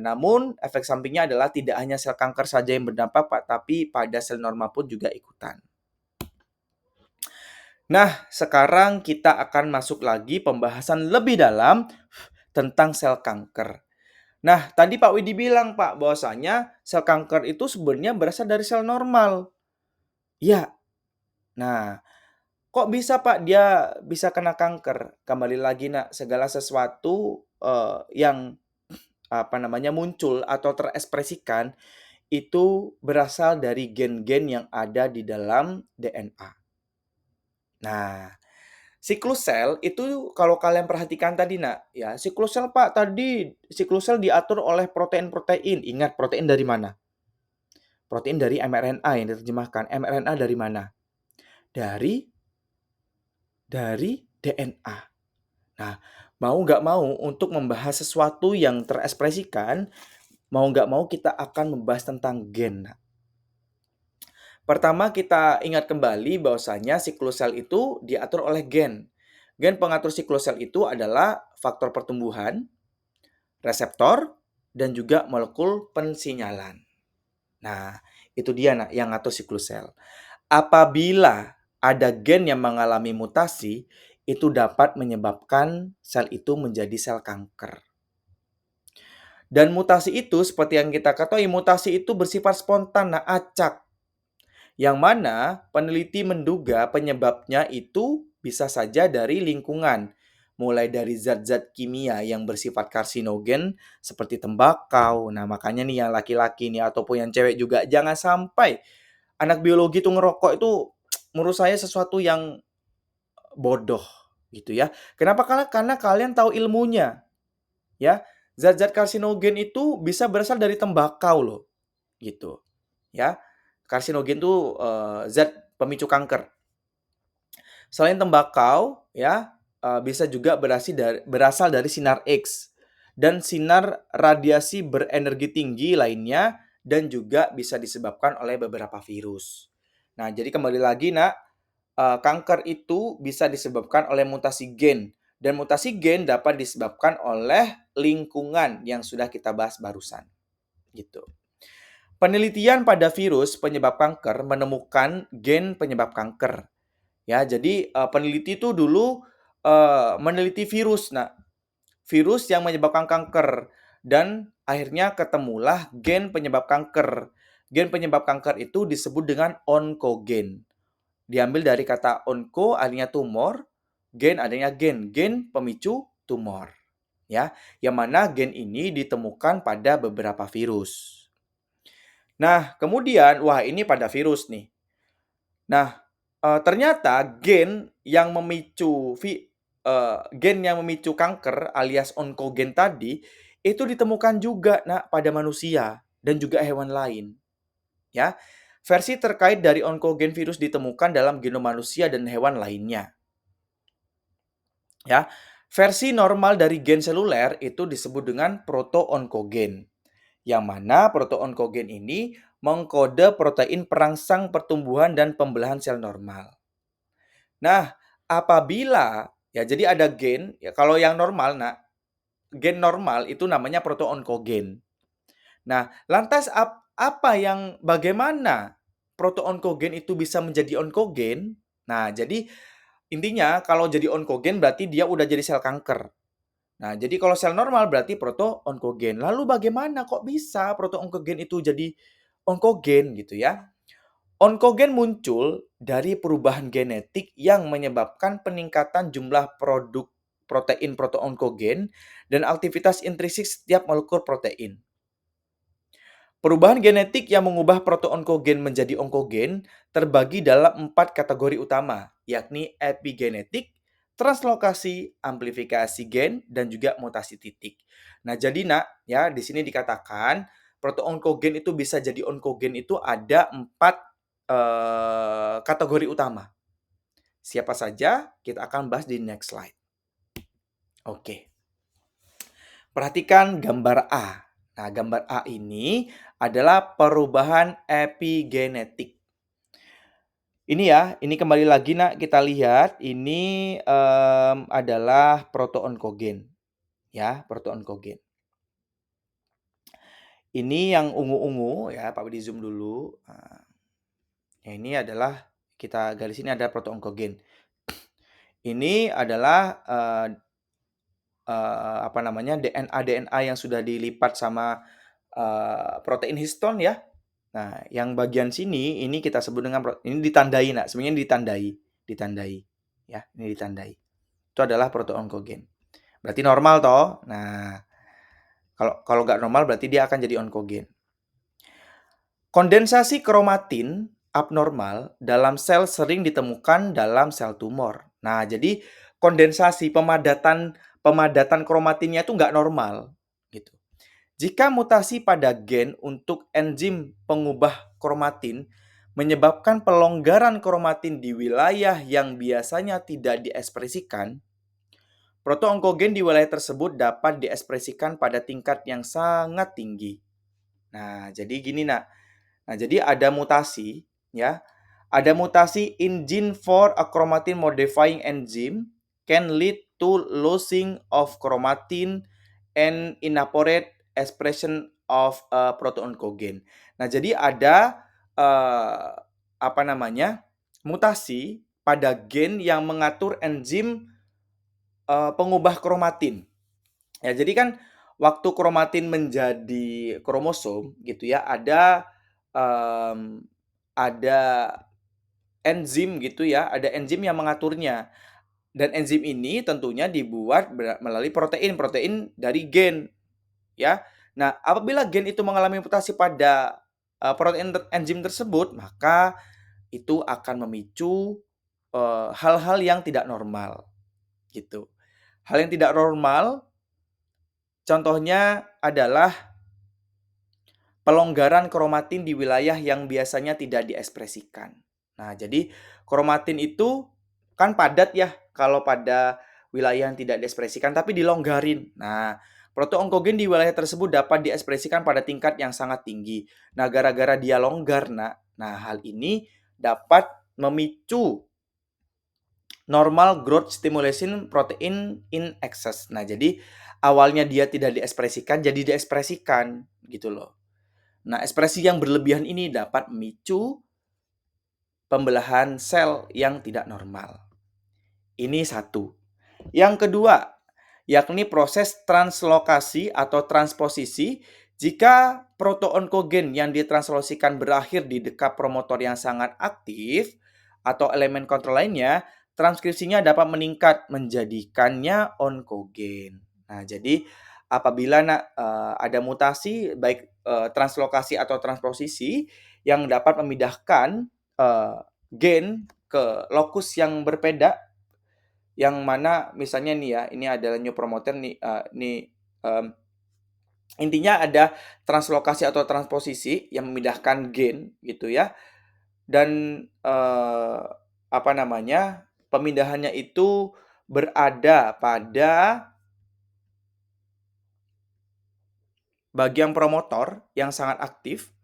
namun efek sampingnya adalah tidak hanya sel kanker saja yang berdampak, Pak, tapi pada sel normal pun juga ikutan. Nah, sekarang kita akan masuk lagi pembahasan lebih dalam tentang sel kanker. Nah, tadi Pak Widi bilang, Pak, bahwasanya sel kanker itu sebenarnya berasal dari sel normal. Ya. Nah, kok bisa, Pak, dia bisa kena kanker? Kembali lagi, Nak, segala sesuatu yang muncul atau terekspresikan itu berasal dari gen-gen yang ada di dalam DNA. Nah, siklus sel itu kalau kalian perhatikan tadi, Nak, ya, siklus sel, Pak, tadi siklus sel diatur oleh protein-protein. Ingat protein dari mana? Protein dari mRNA yang diterjemahkan. mRNA dari mana? Dari DNA. Nah, mau nggak mau untuk membahas sesuatu yang terekspresikan, mau nggak mau kita akan membahas tentang gen, Nak. Pertama kita ingat kembali bahwasanya siklus sel itu diatur oleh gen. Gen pengatur siklus sel itu adalah faktor pertumbuhan, reseptor, dan juga molekul pensinyalan. Nah, itu dia, Nak, yang ngatur siklus sel. Apabila ada gen yang mengalami mutasi, itu dapat menyebabkan sel itu menjadi sel kanker. Dan mutasi itu seperti yang kita ketahui, mutasi itu bersifat spontan, nah acak. Yang mana peneliti menduga penyebabnya itu bisa saja dari lingkungan, mulai dari zat-zat kimia yang bersifat karsinogen seperti tembakau. Nah, makanya nih yang laki-laki nih ataupun yang cewek juga jangan sampai anak biologi itu ngerokok itu menurut saya sesuatu yang bodoh gitu ya. Kenapa? Karena kalian tahu ilmunya ya. Zat-zat karsinogen itu bisa berasal dari tembakau loh gitu ya. Karsinogen itu zat pemicu kanker. Selain tembakau, ya, bisa juga berasal dari sinar X dan sinar radiasi berenergi tinggi lainnya dan juga bisa disebabkan oleh beberapa virus. Nah, jadi kembali lagi, Nak, kanker itu bisa disebabkan oleh mutasi gen dan mutasi gen dapat disebabkan oleh lingkungan yang sudah kita bahas barusan, gitu. Penelitian pada virus penyebab kanker menemukan gen penyebab kanker. Ya, jadi, peneliti itu dulu, meneliti virus. Nah, virus yang menyebabkan kanker dan akhirnya ketemulah gen penyebab kanker. Gen penyebab kanker itu disebut dengan onkogen. Diambil dari kata onko artinya tumor, gen adanya gen pemicu tumor, ya. Yang mana gen ini ditemukan pada beberapa virus. Nah, kemudian wah ini pada virus nih. Nah, ternyata gen yang memicu kanker alias onkogen tadi, itu ditemukan juga, Nak, pada manusia dan juga hewan lain, ya. Versi terkait dari onkogen virus ditemukan dalam genom manusia dan hewan lainnya, ya. Versi normal dari gen seluler itu disebut dengan proto-onkogen, yang mana proto-onkogen ini mengkode protein perangsang pertumbuhan dan pembelahan sel normal. Nah, apabila ya jadi ada gen, ya kalau yang normal, Nak, gen normal itu namanya proto-onkogen. Nah, lantas bagaimana proto-onkogen itu bisa menjadi onkogen? Nah, jadi intinya kalau jadi onkogen berarti dia udah jadi sel kanker. Nah, jadi kalau sel normal berarti proto-onkogen. Lalu bagaimana kok bisa proto-onkogen itu jadi onkogen gitu ya? Onkogen muncul dari perubahan genetik yang menyebabkan peningkatan jumlah produk protein proto-onkogen dan aktivitas intrinsik setiap molekul protein. Perubahan genetik yang mengubah proto-onkogen menjadi onkogen terbagi dalam 4 kategori utama, yakni epigenetik, translokasi, amplifikasi gen, dan juga mutasi titik. Nah, jadi Nak, ya di sini dikatakan proto-onkogen itu bisa jadi onkogen itu ada 4 kategori utama. Siapa saja? Kita akan bahas di next slide. Oke. Perhatikan gambar A. Nah, gambar A ini adalah perubahan epigenetik. Ini ya, ini kembali lagi Nak, kita lihat ini adalah proto-onkogen, ya, proto-onkogen. Ini yang ungu-ungu ya, Pak di zoom dulu. Nah, ini adalah kita garis ini ada proto-onkogen. Ini adalah apa namanya DNA yang sudah dilipat sama protein histon ya. Nah, yang bagian sini ini kita sebut dengan ini ditandai, Nak. Sebenarnya ditandai ya, ini ditandai. Itu adalah proto-onkogen. Berarti normal toh. Nah, kalau nggak normal berarti dia akan jadi onkogen. Kondensasi kromatin abnormal dalam sel sering ditemukan dalam sel tumor. Nah, jadi kondensasi pemadatan kromatinnya itu nggak normal gitu. Jika mutasi pada gen untuk enzim pengubah kromatin menyebabkan pelonggaran kromatin di wilayah yang biasanya tidak diekspresikan, proto-onkogen di wilayah tersebut dapat diekspresikan pada tingkat yang sangat tinggi. Nah, jadi gini, Nak. Nah, jadi ada mutasi, ya. Ada mutasi in gene for a chromatin modifying enzyme can lead to losing of chromatin and inappropriate expression of a proto-oncogen. Nah, jadi ada apa namanya? Mutasi pada gen yang mengatur enzim pengubah kromatin. Ya, jadi kan waktu kromatin menjadi kromosom gitu ya, ada enzim gitu ya, ada enzim yang mengaturnya. Dan enzim ini tentunya dibuat melalui protein, protein dari gen ya. Nah, apabila gen itu mengalami mutasi pada protein enzim tersebut, maka itu akan memicu hal-hal yang tidak normal gitu. Hal yang tidak normal contohnya adalah pelonggaran kromatin di wilayah yang biasanya tidak diekspresikan. Nah, jadi kromatin itu kan padat ya kalau pada wilayah yang tidak diekspresikan tapi dilonggarin. Nah, protoonkogen di wilayah tersebut dapat diekspresikan pada tingkat yang sangat tinggi. Nah, gara-gara dia longgar, nah hal ini dapat memicu normal growth stimulation protein in excess. Nah, jadi awalnya dia tidak diekspresikan jadi diekspresikan gitu loh. Nah, ekspresi yang berlebihan ini dapat memicu pembelahan sel yang tidak normal. Ini satu. Yang kedua, yakni proses translokasi atau transposisi jika protoonkogen yang ditranslokasikan berakhir di dekat promotor yang sangat aktif atau elemen kontrol lainnya, transkripsinya dapat meningkat menjadikannya onkogen. Nah, jadi apabila ada mutasi baik translokasi atau transposisi yang dapat memindahkan gen ke lokus yang berbeda, yang mana misalnya nih ya, ini adalah new promoter nih, intinya ada translokasi atau transposisi yang memindahkan gen gitu ya, dan apa namanya, pemindahannya itu berada pada bagian promotor yang sangat aktif,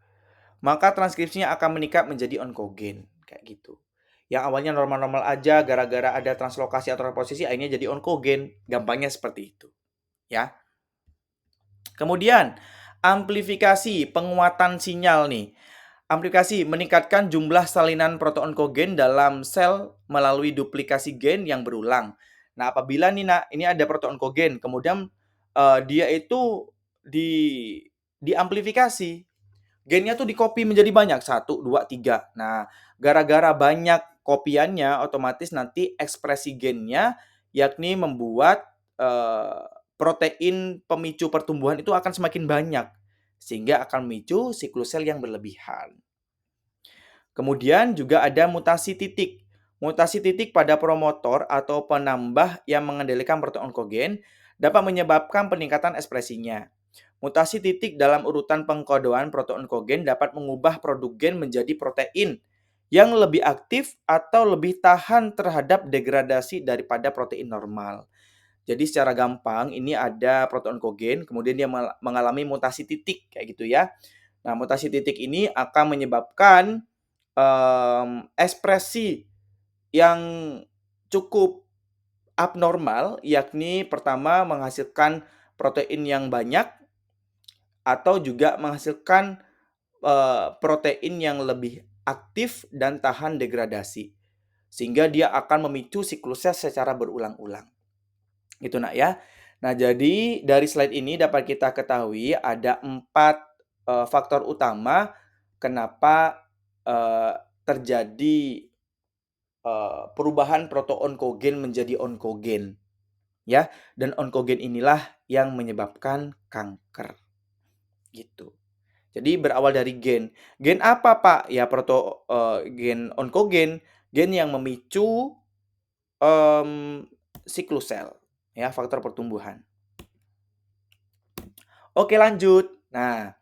maka transkripsinya akan meningkat menjadi onkogen kayak gitu. Yang awalnya normal-normal aja gara-gara ada translokasi atau transposisi akhirnya jadi onkogen. Gampangnya seperti itu, ya. Kemudian amplifikasi, penguatan sinyal nih. Amplifikasi meningkatkan jumlah salinan protoonkogen dalam sel melalui duplikasi gen yang berulang. Nah, apabila nih ini ada protoonkogen, kemudian dia itu di diamplifikasi. Gennya tuh di-copy menjadi banyak, 1, 2, 3. Nah, gara-gara banyak kopiannya, otomatis nanti ekspresi gennya, yakni membuat protein pemicu pertumbuhan itu akan semakin banyak, sehingga akan memicu siklus sel yang berlebihan. Kemudian juga ada mutasi titik. Mutasi titik pada promotor atau penambah yang mengendalikan protoonkogen dapat menyebabkan peningkatan ekspresinya. Mutasi titik dalam urutan pengkodoan protoonkogen dapat mengubah produk gen menjadi protein yang lebih aktif atau lebih tahan terhadap degradasi daripada protein normal. Jadi secara gampang ini ada protoonkogen, kemudian dia mengalami mutasi titik kayak gitu ya. Nah, mutasi titik ini akan menyebabkan ekspresi yang cukup abnormal, yakni pertama menghasilkan protein yang banyak atau juga menghasilkan protein yang lebih aktif dan tahan degradasi. Sehingga dia akan memicu siklusnya secara berulang-ulang. Gitu nak ya. Nah, jadi dari slide ini dapat kita ketahui ada 4 faktor utama kenapa terjadi perubahan protoonkogen menjadi onkogen ya, dan onkogen inilah yang menyebabkan kanker gitu. Jadi berawal dari gen. Gen apa, Pak? Ya gen onkogen, gen yang memicu siklus sel ya, faktor pertumbuhan. Oke, lanjut. Nah,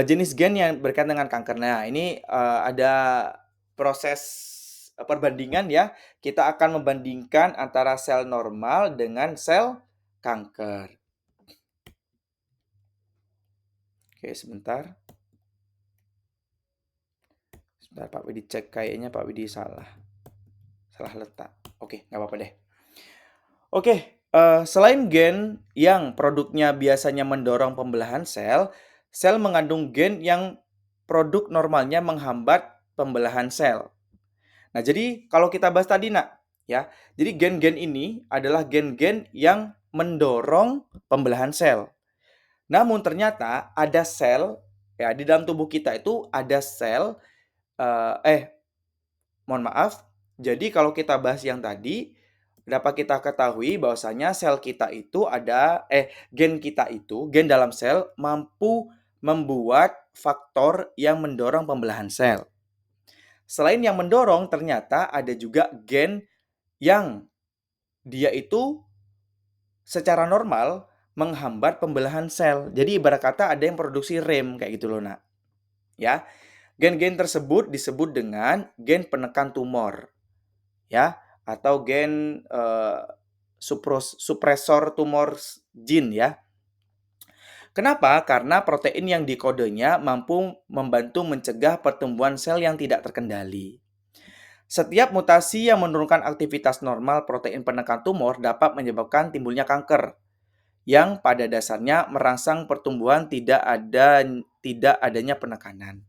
jenis gen yang berkaitan dengan kanker. Nah, ini ada proses perbandingan ya. Kita akan membandingkan antara sel normal dengan sel kanker. Oke, sebentar. Sebentar, Pak Widi cek. Kayaknya Pak Widi salah letak. Oke, nggak apa-apa deh. Oke, selain gen yang produknya biasanya mendorong pembelahan sel, sel mengandung gen yang produk normalnya menghambat pembelahan sel. Nah, jadi kalau kita bahas tadi, ya. Jadi gen-gen ini adalah gen-gen yang mendorong pembelahan sel. Namun ternyata ada sel, ya di dalam tubuh kita itu ada sel, eee, eh mohon maaf, jadi kalau kita bahas yang tadi, dapat kita ketahui bahwasanya sel kita itu gen kita itu, gen dalam sel mampu membuat faktor yang mendorong pembelahan sel. Selain yang mendorong, ternyata ada juga gen yang dia itu secara normal menghambat pembelahan sel. Jadi ibarat kata ada yang produksi rem kayak gitu loh, Nak. Ya. Gen-gen tersebut disebut dengan gen penekan tumor, ya, atau gen supresor tumor gene ya. Kenapa? Karena protein yang dikodenya mampu membantu mencegah pertumbuhan sel yang tidak terkendali. Setiap mutasi yang menurunkan aktivitas normal protein penekan tumor dapat menyebabkan timbulnya kanker yang pada dasarnya merangsang pertumbuhan tidak adanya penekanan.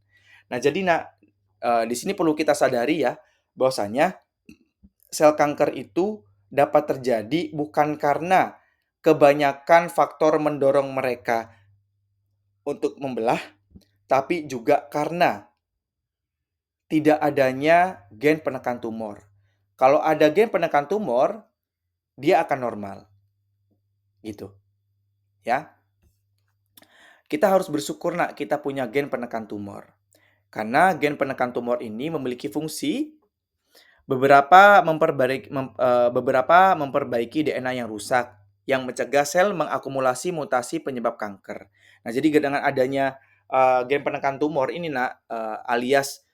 Nah, jadi di sini perlu kita sadari ya bahwasanya sel kanker itu dapat terjadi bukan karena kebanyakan faktor mendorong mereka untuk membelah, tapi juga karena tidak adanya gen penekan tumor. Kalau ada gen penekan tumor, dia akan normal, gitu ya. Kita harus bersyukur nak kita punya gen penekan tumor. Karena gen penekan tumor ini memiliki fungsi beberapa memperbaiki DNA yang rusak, yang mencegah sel mengakumulasi mutasi penyebab kanker. Nah, jadi dengan adanya gen penekan tumor ini, alias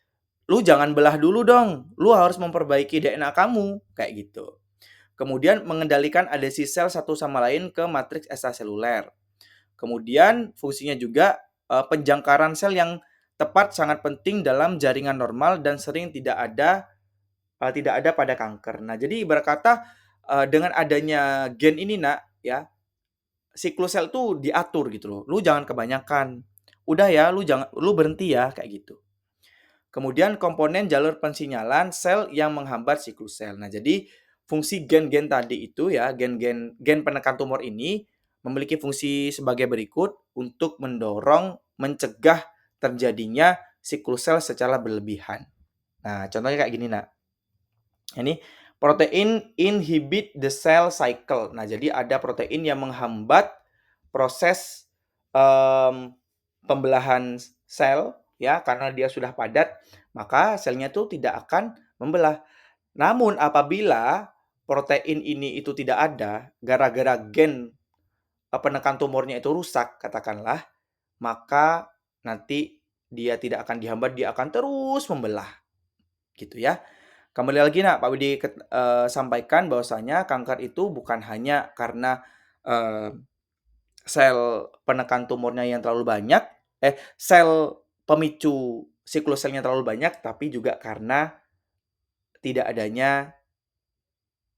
lu jangan belah dulu dong, lu harus memperbaiki DNA kamu, kayak gitu. Kemudian mengendalikan adesi sel satu sama lain ke matriks ekstraseluler. Kemudian fungsinya juga penjangkaran sel yang tepat sangat penting dalam jaringan normal dan sering tidak ada pada kanker. Nah, jadi ibarat kata dengan adanya gen ini, ya, siklus sel tuh diatur gitu loh. Lu jangan kebanyakan. Udah ya, lu berhenti ya kayak gitu. Kemudian komponen jalur pensinyalan sel yang menghambat siklus sel. Nah, jadi fungsi gen-gen tadi itu ya, gen penekan tumor ini memiliki fungsi sebagai berikut untuk mencegah terjadinya siklus sel secara berlebihan. Nah, contohnya kayak gini, Nak. Ini protein inhibit the cell cycle. Nah, jadi ada protein yang menghambat proses pembelahan sel ya, karena dia sudah padat, maka selnya itu tidak akan membelah. Namun apabila protein ini itu tidak ada gara-gara gen penekan tumornya itu rusak katakanlah, maka nanti dia tidak akan dihambat, dia akan terus membelah gitu ya. Kembali lagi Pak Widi sampaikan bahwasanya kanker itu bukan hanya karena eee, sel penekan tumornya yang terlalu banyak, sel pemicu siklus selnya terlalu banyak, tapi juga karena tidak adanya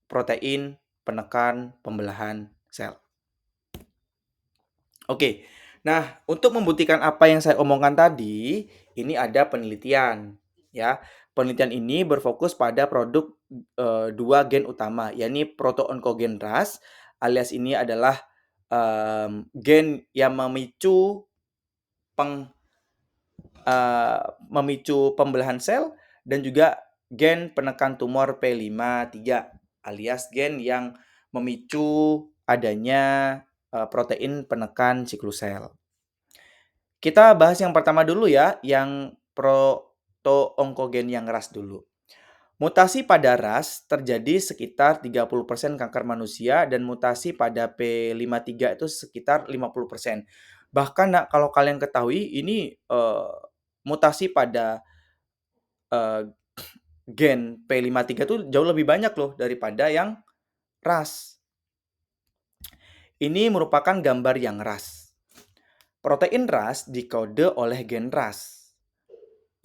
protein penekan pembelahan sel. Oke. Nah, untuk membuktikan apa yang saya omongkan tadi, ini ada penelitian, ya. Penelitian ini berfokus pada produk, 2 gen utama, yakni proto-onkogen Ras, alias ini adalah, gen yang peng memicu pembelahan sel dan juga gen penekan tumor P53, alias gen yang memicu adanya, protein penekan siklus sel. Kita bahas yang pertama dulu ya, yang proto-onkogen yang Ras dulu. Mutasi pada Ras terjadi sekitar 30% kanker manusia dan mutasi pada P53 itu sekitar 50%. Bahkan kalau kalian ketahui ini, mutasi pada, eee, gen P53 tuh jauh lebih banyak loh daripada yang Ras. Ini merupakan gambar yang Ras. Protein Ras dikode oleh gen Ras,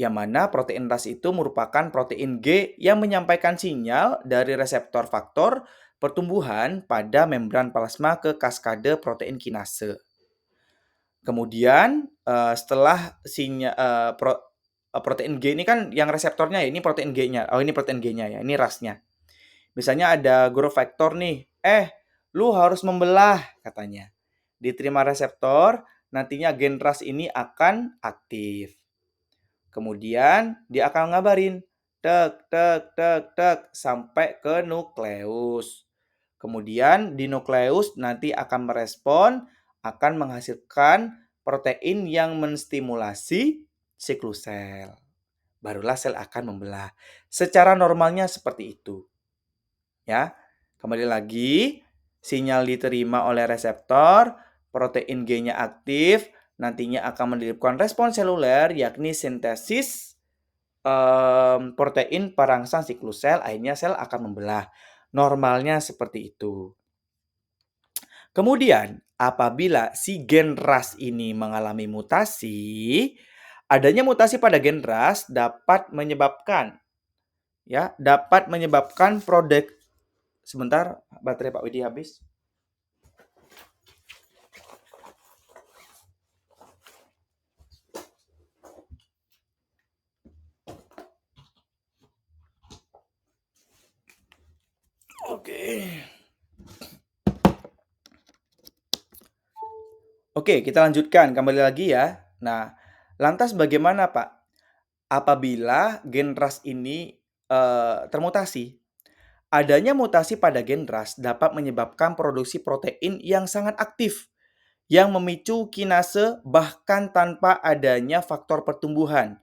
yang mana protein Ras itu merupakan protein G yang menyampaikan sinyal dari reseptor faktor pertumbuhan pada membran plasma ke kaskade protein kinase. Kemudian, setelah protein G ini kan yang reseptornya ya, ini protein G-nya. Oh, ini protein G-nya ya, ini Ras-nya. Misalnya ada growth factor nih, "Eh, lu harus membelah," katanya. diterima reseptor, nantinya gen RAS ini akan aktif. Kemudian dia akan ngabarin tek tek tek tek sampai ke nukleus. Kemudian di nukleus nanti akan merespon, akan menghasilkan protein yang menstimulasi siklus sel. Barulah sel akan membelah. Secara normalnya seperti itu. Ya. Kembali lagi, sinyal diterima oleh reseptor, protein G-nya aktif, nantinya akan menimbulkan respon seluler yakni sintesis protein perangsang siklus sel, akhirnya sel akan membelah. Normalnya seperti itu. Kemudian, apabila si gen RAS ini mengalami mutasi, adanya mutasi pada gen RAS dapat menyebabkan produk. Sebentar, baterai Pak Widi habis. Oke, kita lanjutkan kembali lagi ya. Nah, lantas bagaimana Pak apabila gen RAS ini termutasi? Adanya mutasi pada gen RAS dapat menyebabkan produksi protein yang sangat aktif yang memicu kinase bahkan tanpa adanya faktor pertumbuhan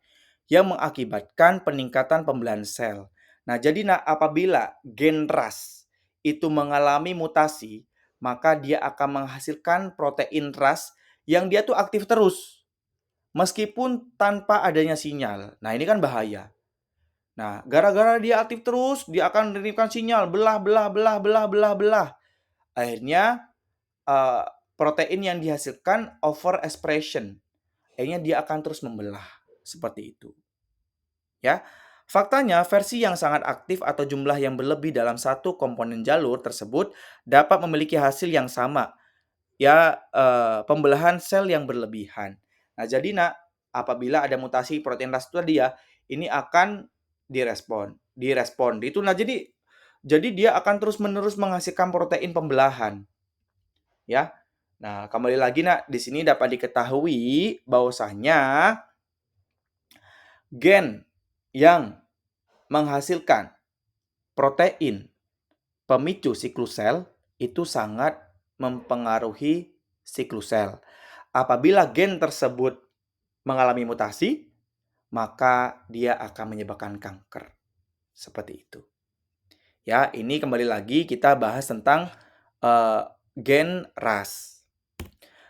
yang mengakibatkan peningkatan pembelahan sel. Nah, jadi apabila gen RAS itu mengalami mutasi, maka dia akan menghasilkan protein RAS yang dia tuh aktif terus meskipun tanpa adanya sinyal. Nah, ini kan bahaya. Nah, gara-gara dia aktif terus, dia akan mengirimkan sinyal belah belah belah belah belah belah. Akhirnya eh, protein yang dihasilkan overexpression. Akhirnya dia akan terus membelah seperti itu. Ya. Faktanya, versi yang sangat aktif atau jumlah yang berlebih dalam satu komponen jalur tersebut dapat memiliki hasil yang sama, ya pembelahan sel yang berlebihan. Nah, jadi apabila ada mutasi protein RAS tadi ya, ini akan direspon. Itu jadi dia akan terus-menerus menghasilkan protein pembelahan, ya. Nah, kembali lagi di sini dapat diketahui bahwasanya gen yang menghasilkan protein pemicu siklus sel itu sangat mempengaruhi siklus sel. Apabila gen tersebut mengalami mutasi, maka dia akan menyebabkan kanker. Seperti itu. Ya, ini kembali lagi kita bahas tentang gen RAS.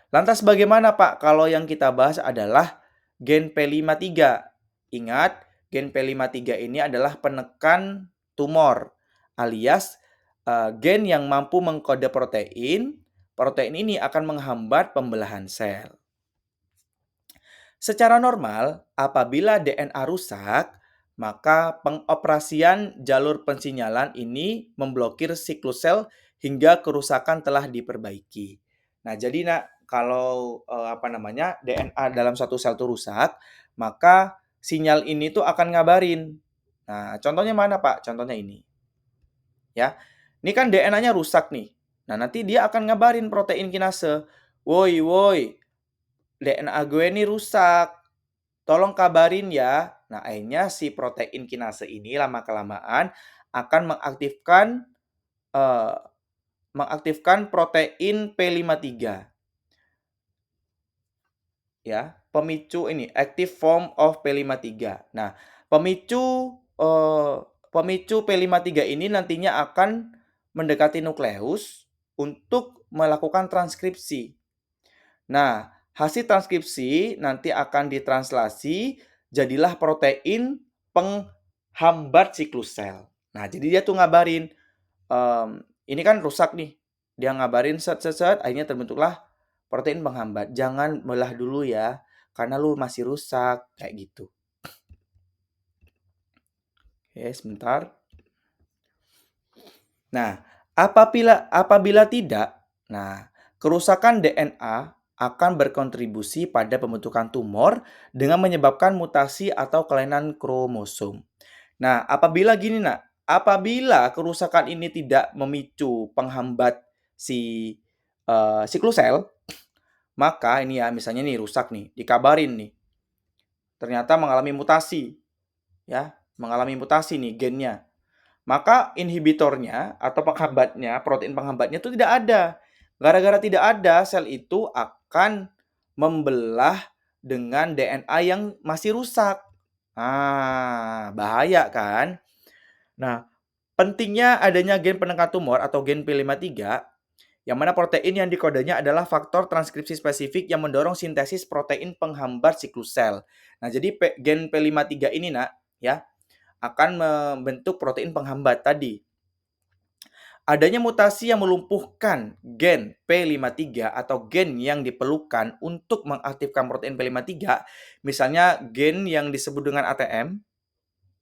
Lantas bagaimana Pak kalau yang kita bahas adalah gen P53? Ingat, gen P53 ini adalah penekan tumor alias gen yang mampu mengkode protein. Protein ini akan menghambat pembelahan sel. Secara normal, apabila DNA rusak, maka pengoperasian jalur pensinyalan ini memblokir siklus sel hingga kerusakan telah diperbaiki. Nah, jadi kalau DNA dalam satu sel itu rusak, maka sinyal ini tuh akan ngabarin. Nah, contohnya mana, Pak? Contohnya ini. Ya. Ini kan DNA-nya rusak nih. Nah, nanti dia akan ngabarin protein kinase. Woi, DNA gue ini rusak. Tolong kabarin ya. Nah, akhirnya si protein kinase ini lama-kelamaan akan mengaktifkan protein P53. Ya, pemicu ini active form of P53. Nah, pemicu P53 ini nantinya akan mendekati nukleus untuk melakukan transkripsi. Nah, hasil transkripsi nanti akan ditranslasi jadilah protein penghambat siklus sel. Nah, jadi dia tuh ngabarin, ini kan rusak nih. Dia ngabarin akhirnya terbentuklah protein penghambat. Jangan belah dulu ya, karena lu masih rusak, kayak gitu. Oke, sebentar. Nah, apabila tidak, kerusakan DNA akan berkontribusi pada pembentukan tumor dengan menyebabkan mutasi atau kelainan kromosom. Nah, apabila kerusakan ini tidak memicu penghambat si siklus sel, Maka ini ya, misalnya nih rusak nih, dikabarin nih, ternyata mengalami mutasi ya, mengalami mutasi nih gennya. Maka inhibitornya atau penghambatnya, protein penghambatnya itu tidak ada. Gara-gara tidak ada, sel itu akan membelah dengan DNA yang masih rusak. Bahaya kan? Nah, pentingnya adanya gen penekan tumor atau gen P53, yang mana protein yang dikodenya adalah faktor transkripsi spesifik yang mendorong sintesis protein penghambat siklus sel. Nah, jadi gen P53 ini, Nak, ya, akan membentuk protein penghambat tadi. Adanya mutasi yang melumpuhkan gen P53 atau gen yang diperlukan untuk mengaktifkan protein P53, misalnya gen yang disebut dengan ATM,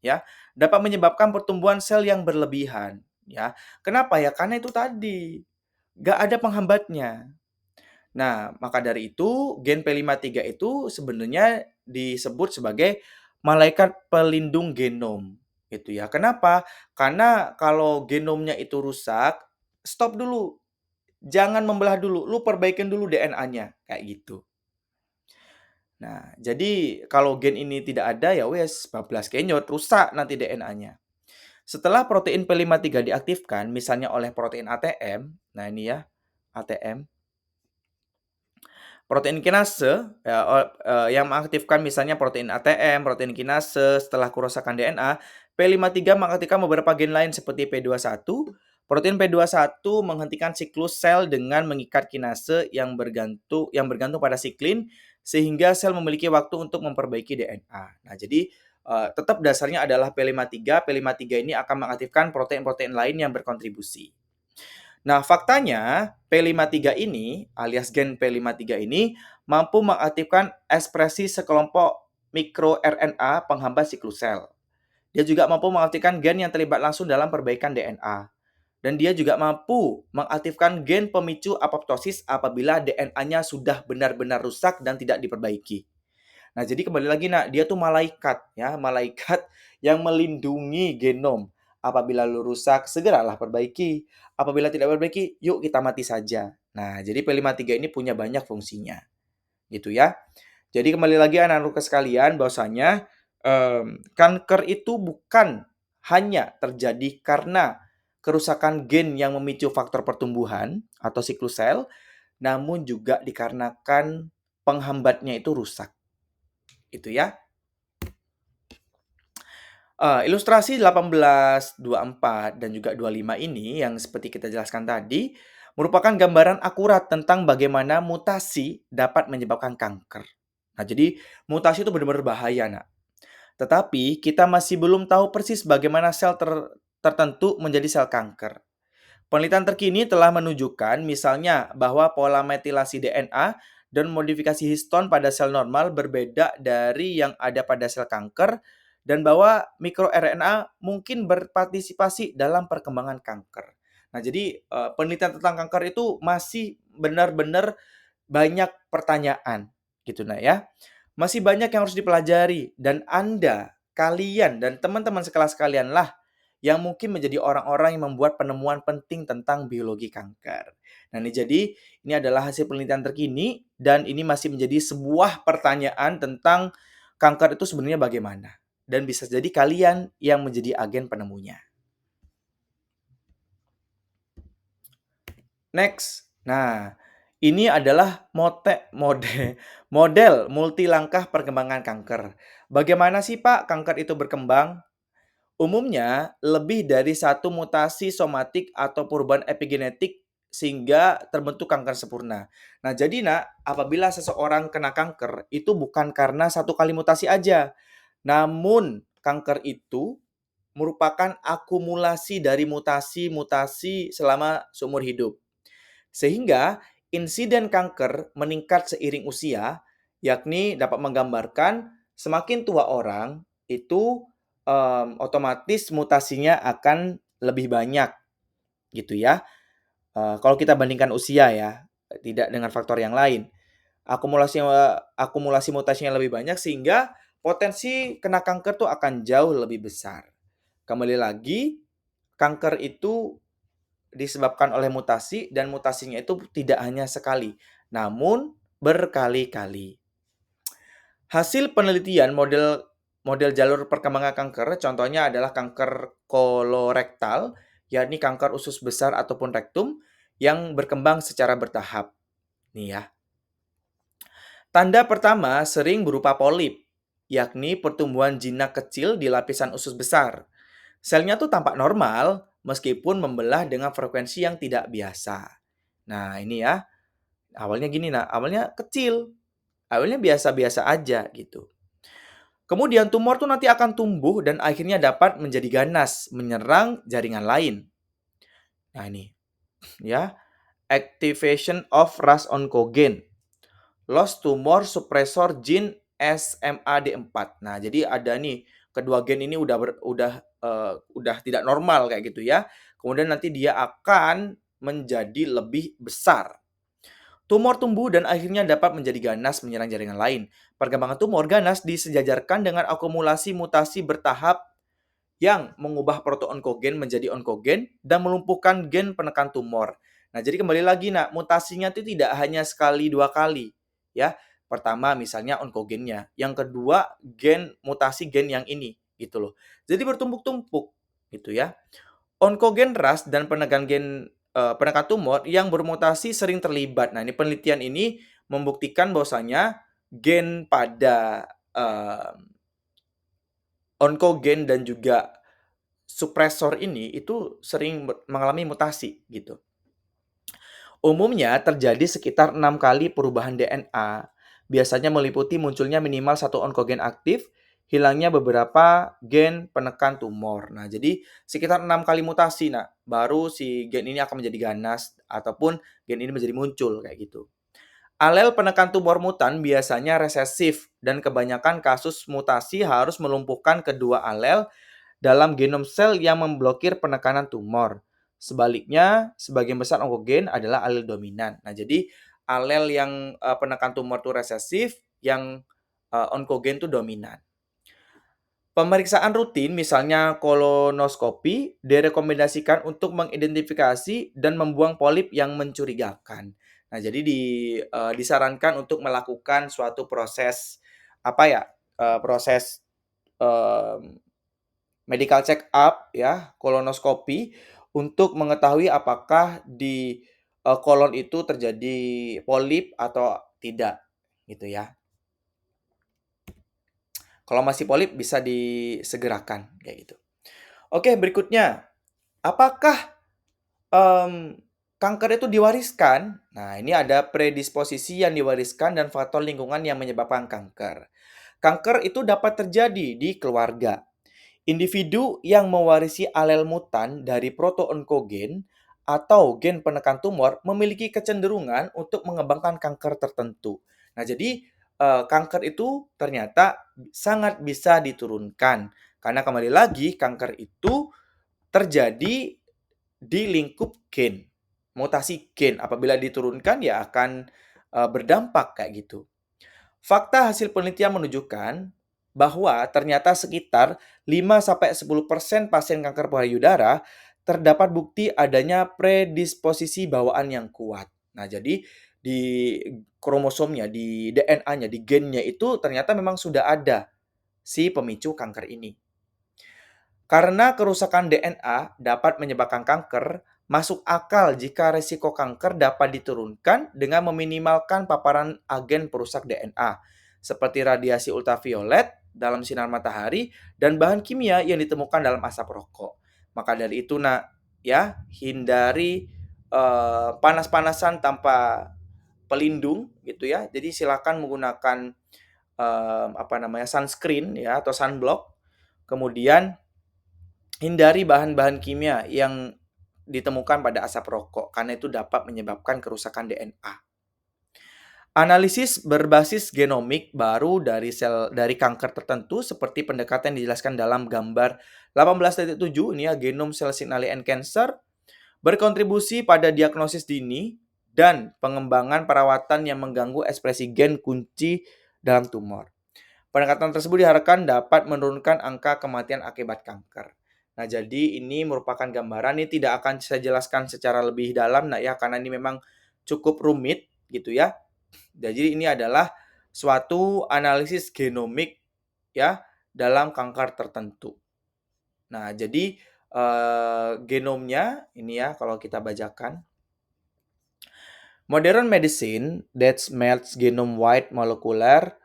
ya, dapat menyebabkan pertumbuhan sel yang berlebihan, ya. Kenapa ya? Karena itu tadi, nggak ada penghambatnya. Nah, maka dari itu gen P53 itu sebenarnya disebut sebagai malaikat pelindung genom, gitu ya. Kenapa? Karena kalau genomnya itu rusak, stop dulu, jangan membelah dulu, lu perbaikin dulu DNA-nya, kayak gitu. Nah, jadi kalau gen ini tidak ada ya wes bablas kenyot, rusak nanti DNA-nya. Setelah protein P53 diaktifkan, misalnya oleh protein ATM, nah ini ya, ATM, protein kinase ya, yang mengaktifkan misalnya protein ATM, protein kinase setelah kerusakan DNA, P53 mengaktifkan beberapa gen lain seperti P21. Protein P21 menghentikan siklus sel dengan mengikat kinase yang bergantung pada siklin sehingga sel memiliki waktu untuk memperbaiki DNA. Nah, jadi tetap dasarnya adalah P53. P53 ini akan mengaktifkan protein-protein lain yang berkontribusi. Nah, faktanya P53 ini alias gen P53 ini mampu mengaktifkan ekspresi sekelompok mikroRNA penghambat siklus sel. Dia juga mampu mengaktifkan gen yang terlibat langsung dalam perbaikan DNA. Dan dia juga mampu mengaktifkan gen pemicu apoptosis apabila DNA-nya sudah benar-benar rusak dan tidak diperbaiki. Nah, jadi kembali lagi, nak, dia tuh malaikat ya, malaikat yang melindungi genom. Apabila lu rusak, segeralah perbaiki. Apabila tidak perbaiki, yuk kita mati saja. Nah, jadi P53 ini punya banyak fungsinya. Gitu ya. Jadi kembali lagi anak-anakku sekalian bahwasanya kanker itu bukan hanya terjadi karena kerusakan gen yang memicu faktor pertumbuhan atau siklus sel, namun juga dikarenakan penghambatnya itu rusak. Itu ya. Ilustrasi 1824 dan juga 25 ini yang seperti kita jelaskan tadi, merupakan gambaran akurat tentang bagaimana mutasi dapat menyebabkan kanker. Nah, jadi mutasi itu benar-benar bahaya, Nak. Tetapi kita masih belum tahu persis bagaimana sel tertentu menjadi sel kanker. Penelitian terkini telah menunjukkan misalnya bahwa pola metilasi DNA dan modifikasi histon pada sel normal berbeda dari yang ada pada sel kanker dan bahwa mikroRNA mungkin berpartisipasi dalam perkembangan kanker. Nah, jadi penelitian tentang kanker itu masih benar-benar banyak pertanyaan gitu nah ya. Masih banyak yang harus dipelajari dan Anda, kalian dan teman-teman sekelas kalianlah yang mungkin menjadi orang-orang yang membuat penemuan penting tentang biologi kanker. Nah, ini adalah hasil penelitian terkini dan ini masih menjadi sebuah pertanyaan tentang kanker itu sebenarnya bagaimana. Dan bisa jadi kalian yang menjadi agen penemunya. Next. Nah, ini adalah model multilangkah perkembangan kanker. Bagaimana sih Pak kanker itu berkembang? Umumnya, lebih dari satu mutasi somatik atau perubahan epigenetik sehingga terbentuk kanker sempurna. Nah, jadi nak, apabila seseorang kena kanker, itu bukan karena satu kali mutasi aja. Namun, kanker itu merupakan akumulasi dari mutasi-mutasi selama seumur hidup. Sehingga, insiden kanker meningkat seiring usia, yakni dapat menggambarkan semakin tua orang, itu otomatis mutasinya akan lebih banyak gitu ya. Kalau kita bandingkan usia ya, tidak dengan faktor yang lain. Akumulasi akumulasi mutasinya lebih banyak sehingga potensi kena kanker tuh akan jauh lebih besar. Kembali lagi, kanker itu disebabkan oleh mutasi dan mutasinya itu tidak hanya sekali. Namun berkali-kali. Hasil penelitian model model jalur perkembangan kanker, contohnya adalah kanker kolorektal, yakni kanker usus besar ataupun rektum yang berkembang secara bertahap. Nih ya. Tanda pertama sering berupa polip, yakni pertumbuhan jinak kecil di lapisan usus besar. Selnya tuh tampak normal meskipun membelah dengan frekuensi yang tidak biasa. Nah, ini ya. Awalnya gini nah, awalnya kecil, awalnya biasa-biasa aja gitu. Kemudian tumor tuh nanti akan tumbuh dan akhirnya dapat menjadi ganas, menyerang jaringan lain. Nah, ini ya, activation of RAS oncogen, loss tumor suppressor gene SMAD4. Nah, jadi ada nih kedua gen ini udah tidak normal kayak gitu ya. Kemudian nanti dia akan menjadi lebih besar. Tumor tumbuh dan akhirnya dapat menjadi ganas menyerang jaringan lain. Perkembangan tumor ganas disejajarkan dengan akumulasi mutasi bertahap yang mengubah proto-onkogen menjadi onkogen dan melumpuhkan gen penekan tumor. Nah, jadi kembali lagi, nak, mutasinya itu tidak hanya sekali dua kali, ya. Pertama misalnya onkogennya, yang kedua mutasi gen yang ini, gitu loh. Jadi bertumpuk-tumpuk, gitu ya. Onkogen RAS dan penekan tumor yang bermutasi sering terlibat. Nah, ini penelitian ini membuktikan bahwasanya gen pada onkogen dan juga supresor ini itu sering mengalami mutasi gitu. Umumnya terjadi sekitar 6 kali perubahan DNA. Biasanya meliputi munculnya minimal satu onkogen aktif, hilangnya beberapa gen penekan tumor. Nah, jadi sekitar 6 kali mutasi, nah, baru si gen ini akan menjadi ganas ataupun gen ini menjadi muncul kayak gitu. Alel penekan tumor mutan biasanya resesif dan kebanyakan kasus mutasi harus melumpuhkan kedua alel dalam genom sel yang memblokir penekanan tumor. Sebaliknya, sebagian besar onkogen adalah alel dominan. Nah, jadi alel yang penekan tumor itu resesif, yang onkogen itu dominan. Pemeriksaan rutin, misalnya kolonoskopi, direkomendasikan untuk mengidentifikasi dan membuang polip yang mencurigakan. Nah, jadi disarankan untuk melakukan suatu proses apa ya? Proses medical check up ya, kolonoskopi untuk mengetahui apakah di kolon itu terjadi polip atau tidak gitu ya. Kalau masih polip bisa disegerakan kayak gitu. Oke, berikutnya, apakah kanker itu diwariskan? Nah, ini ada predisposisi yang diwariskan dan faktor lingkungan yang menyebabkan kanker. Kanker itu dapat terjadi di keluarga. Individu yang mewarisi alel mutan dari proto-onkogen atau gen penekan tumor memiliki kecenderungan untuk mengembangkan kanker tertentu. Nah, jadi kanker itu ternyata sangat bisa diturunkan. Karena kembali lagi, kanker itu terjadi di lingkup gen, mutasi gen. Apabila diturunkan ya akan berdampak kayak gitu. Fakta hasil penelitian menunjukkan bahwa ternyata sekitar 5-10% pasien kanker payudara terdapat bukti adanya predisposisi bawaan yang kuat. Nah, jadi di kromosomnya, di DNA-nya, di gennya itu ternyata memang sudah ada si pemicu kanker ini. Karena kerusakan DNA dapat menyebabkan kanker, masuk akal jika risiko kanker dapat diturunkan dengan meminimalkan paparan agen perusak DNA, seperti radiasi ultraviolet dalam sinar matahari dan bahan kimia yang ditemukan dalam asap rokok. Maka dari itu, nak, ya, hindari panas-panasan tanpa pelindung gitu ya. Jadi silakan menggunakan sunscreen ya atau sunblock. Kemudian hindari bahan-bahan kimia yang ditemukan pada asap rokok karena itu dapat menyebabkan kerusakan DNA. Analisis berbasis genomik baru dari kanker tertentu seperti pendekatan yang dijelaskan dalam gambar 18.7 ini ya, Genome Cell Signaling and Cancer, berkontribusi pada diagnosis dini dan pengembangan perawatan yang mengganggu ekspresi gen kunci dalam tumor. Pendekatan tersebut diharapkan dapat menurunkan angka kematian akibat kanker. Nah, jadi ini merupakan gambaran, ini tidak akan saya jelaskan secara lebih dalam, nah ya, karena ini memang cukup rumit gitu ya. Jadi ini adalah suatu analisis genomik ya dalam kanker tertentu. Nah, jadi genomnya ini ya kalau kita bacakan. Modern medicine that melts genome-wide molecular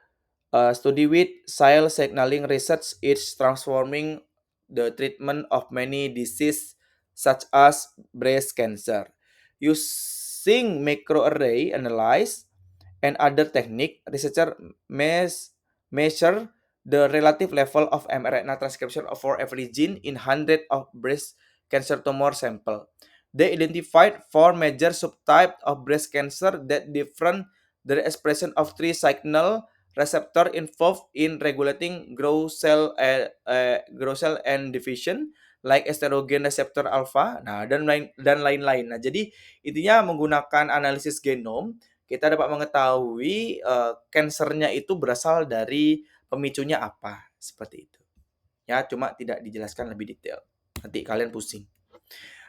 study with cell signaling research is transforming the treatment of many diseases such as breast cancer. Using microarray analysis and other technique, researcher measure the relative level of mRNA transcription for every gene in hundreds of breast cancer tumor sample. They identified four major subtypes of breast cancer that different the expression of three signal receptor involved in regulating growth cell and division like estrogen receptor alpha, nah dan lain-lain. Nah, jadi intinya menggunakan analisis genom kita dapat mengetahui kansernya itu berasal dari pemicunya apa, seperti itu. Ya, cuma tidak dijelaskan lebih detail. Nanti kalian pusing.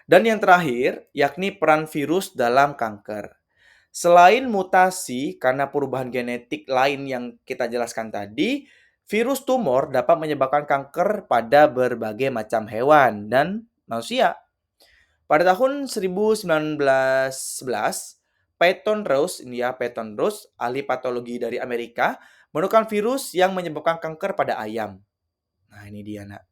Dan yang terakhir, yakni peran virus dalam kanker. Selain mutasi karena perubahan genetik lain yang kita jelaskan tadi, virus tumor dapat menyebabkan kanker pada berbagai macam hewan dan manusia. Pada tahun 1911, Peyton Rose, ahli patologi dari Amerika, menemukan virus yang menyebabkan kanker pada ayam. Nah, ini dia, Nak.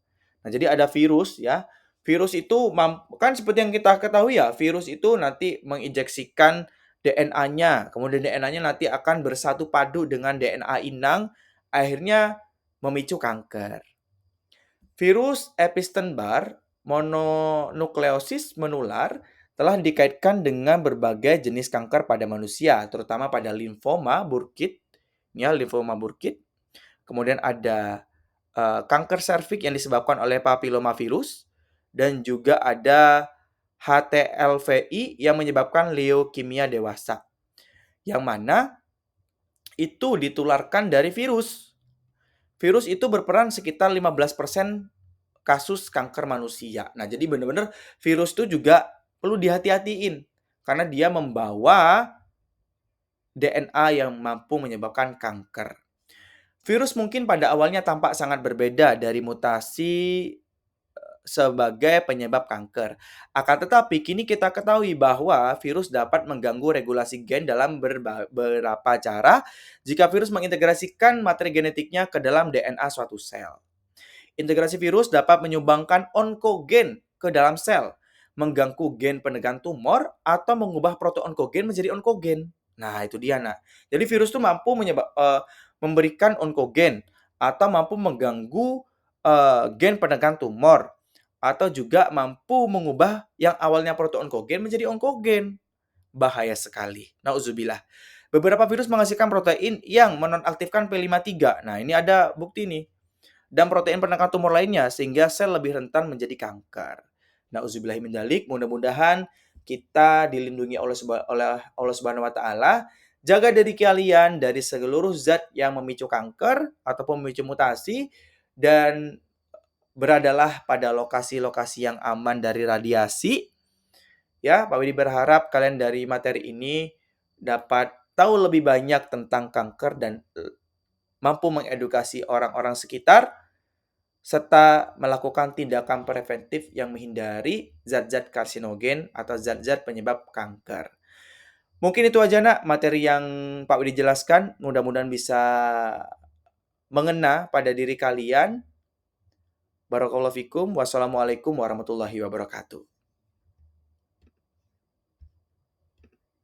Nah, jadi ada virus ya. Virus itu kan seperti yang kita ketahui ya, virus itu nanti menginjeksikan DNA-nya. Kemudian DNA-nya nanti akan bersatu padu dengan DNA inang, akhirnya memicu kanker. Virus Epstein-Barr mononukleosis menular telah dikaitkan dengan berbagai jenis kanker pada manusia, terutama pada limfoma Burkitt, ya, limfoma Burkitt. Kemudian ada kanker serviks yang disebabkan oleh papillomavirus dan juga ada HTLVI yang menyebabkan leukemia dewasa. Yang mana itu ditularkan dari virus. Virus itu berperan sekitar 15% kasus kanker manusia. Nah, jadi benar-benar virus itu juga perlu dihati-hatiin karena dia membawa DNA yang mampu menyebabkan kanker. Virus mungkin pada awalnya tampak sangat berbeda dari mutasi sebagai penyebab kanker. Akan tetapi kini kita ketahui bahwa virus dapat mengganggu regulasi gen dalam beberapa cara jika virus mengintegrasikan materi genetiknya ke dalam DNA suatu sel. Integrasi virus dapat menyumbangkan onkogen ke dalam sel, mengganggu gen penekan tumor, atau mengubah proto-onkogen menjadi onkogen. Nah, itu dia, Nak. Jadi virus itu mampu memberikan onkogen atau mampu mengganggu gen penekan tumor atau juga mampu mengubah yang awalnya proto-onkogen menjadi onkogen. Bahaya sekali. Nauzubillah. Beberapa virus menghasilkan protein yang menonaktifkan P53. Nah, ini ada bukti nih. Dan protein penekan tumor lainnya sehingga sel lebih rentan menjadi kanker. Nauzubillahi min dzalik. Mudah-mudahan kita dilindungi oleh Allah Subhanahu wa taala. Jaga diri kalian dari seluruh zat yang memicu kanker ataupun memicu mutasi dan beradalah pada lokasi-lokasi yang aman dari radiasi. Ya, Pak Widi berharap kalian dari materi ini dapat tahu lebih banyak tentang kanker dan mampu mengedukasi orang-orang sekitar serta melakukan tindakan preventif yang menghindari zat-zat karsinogen atau zat-zat penyebab kanker. Mungkin itu aja, Nak, materi yang Pak Widi jelaskan. Mudah-mudahan bisa mengena pada diri kalian. Barakallahu fikum. Wassalamualaikum warahmatullahi wabarakatuh.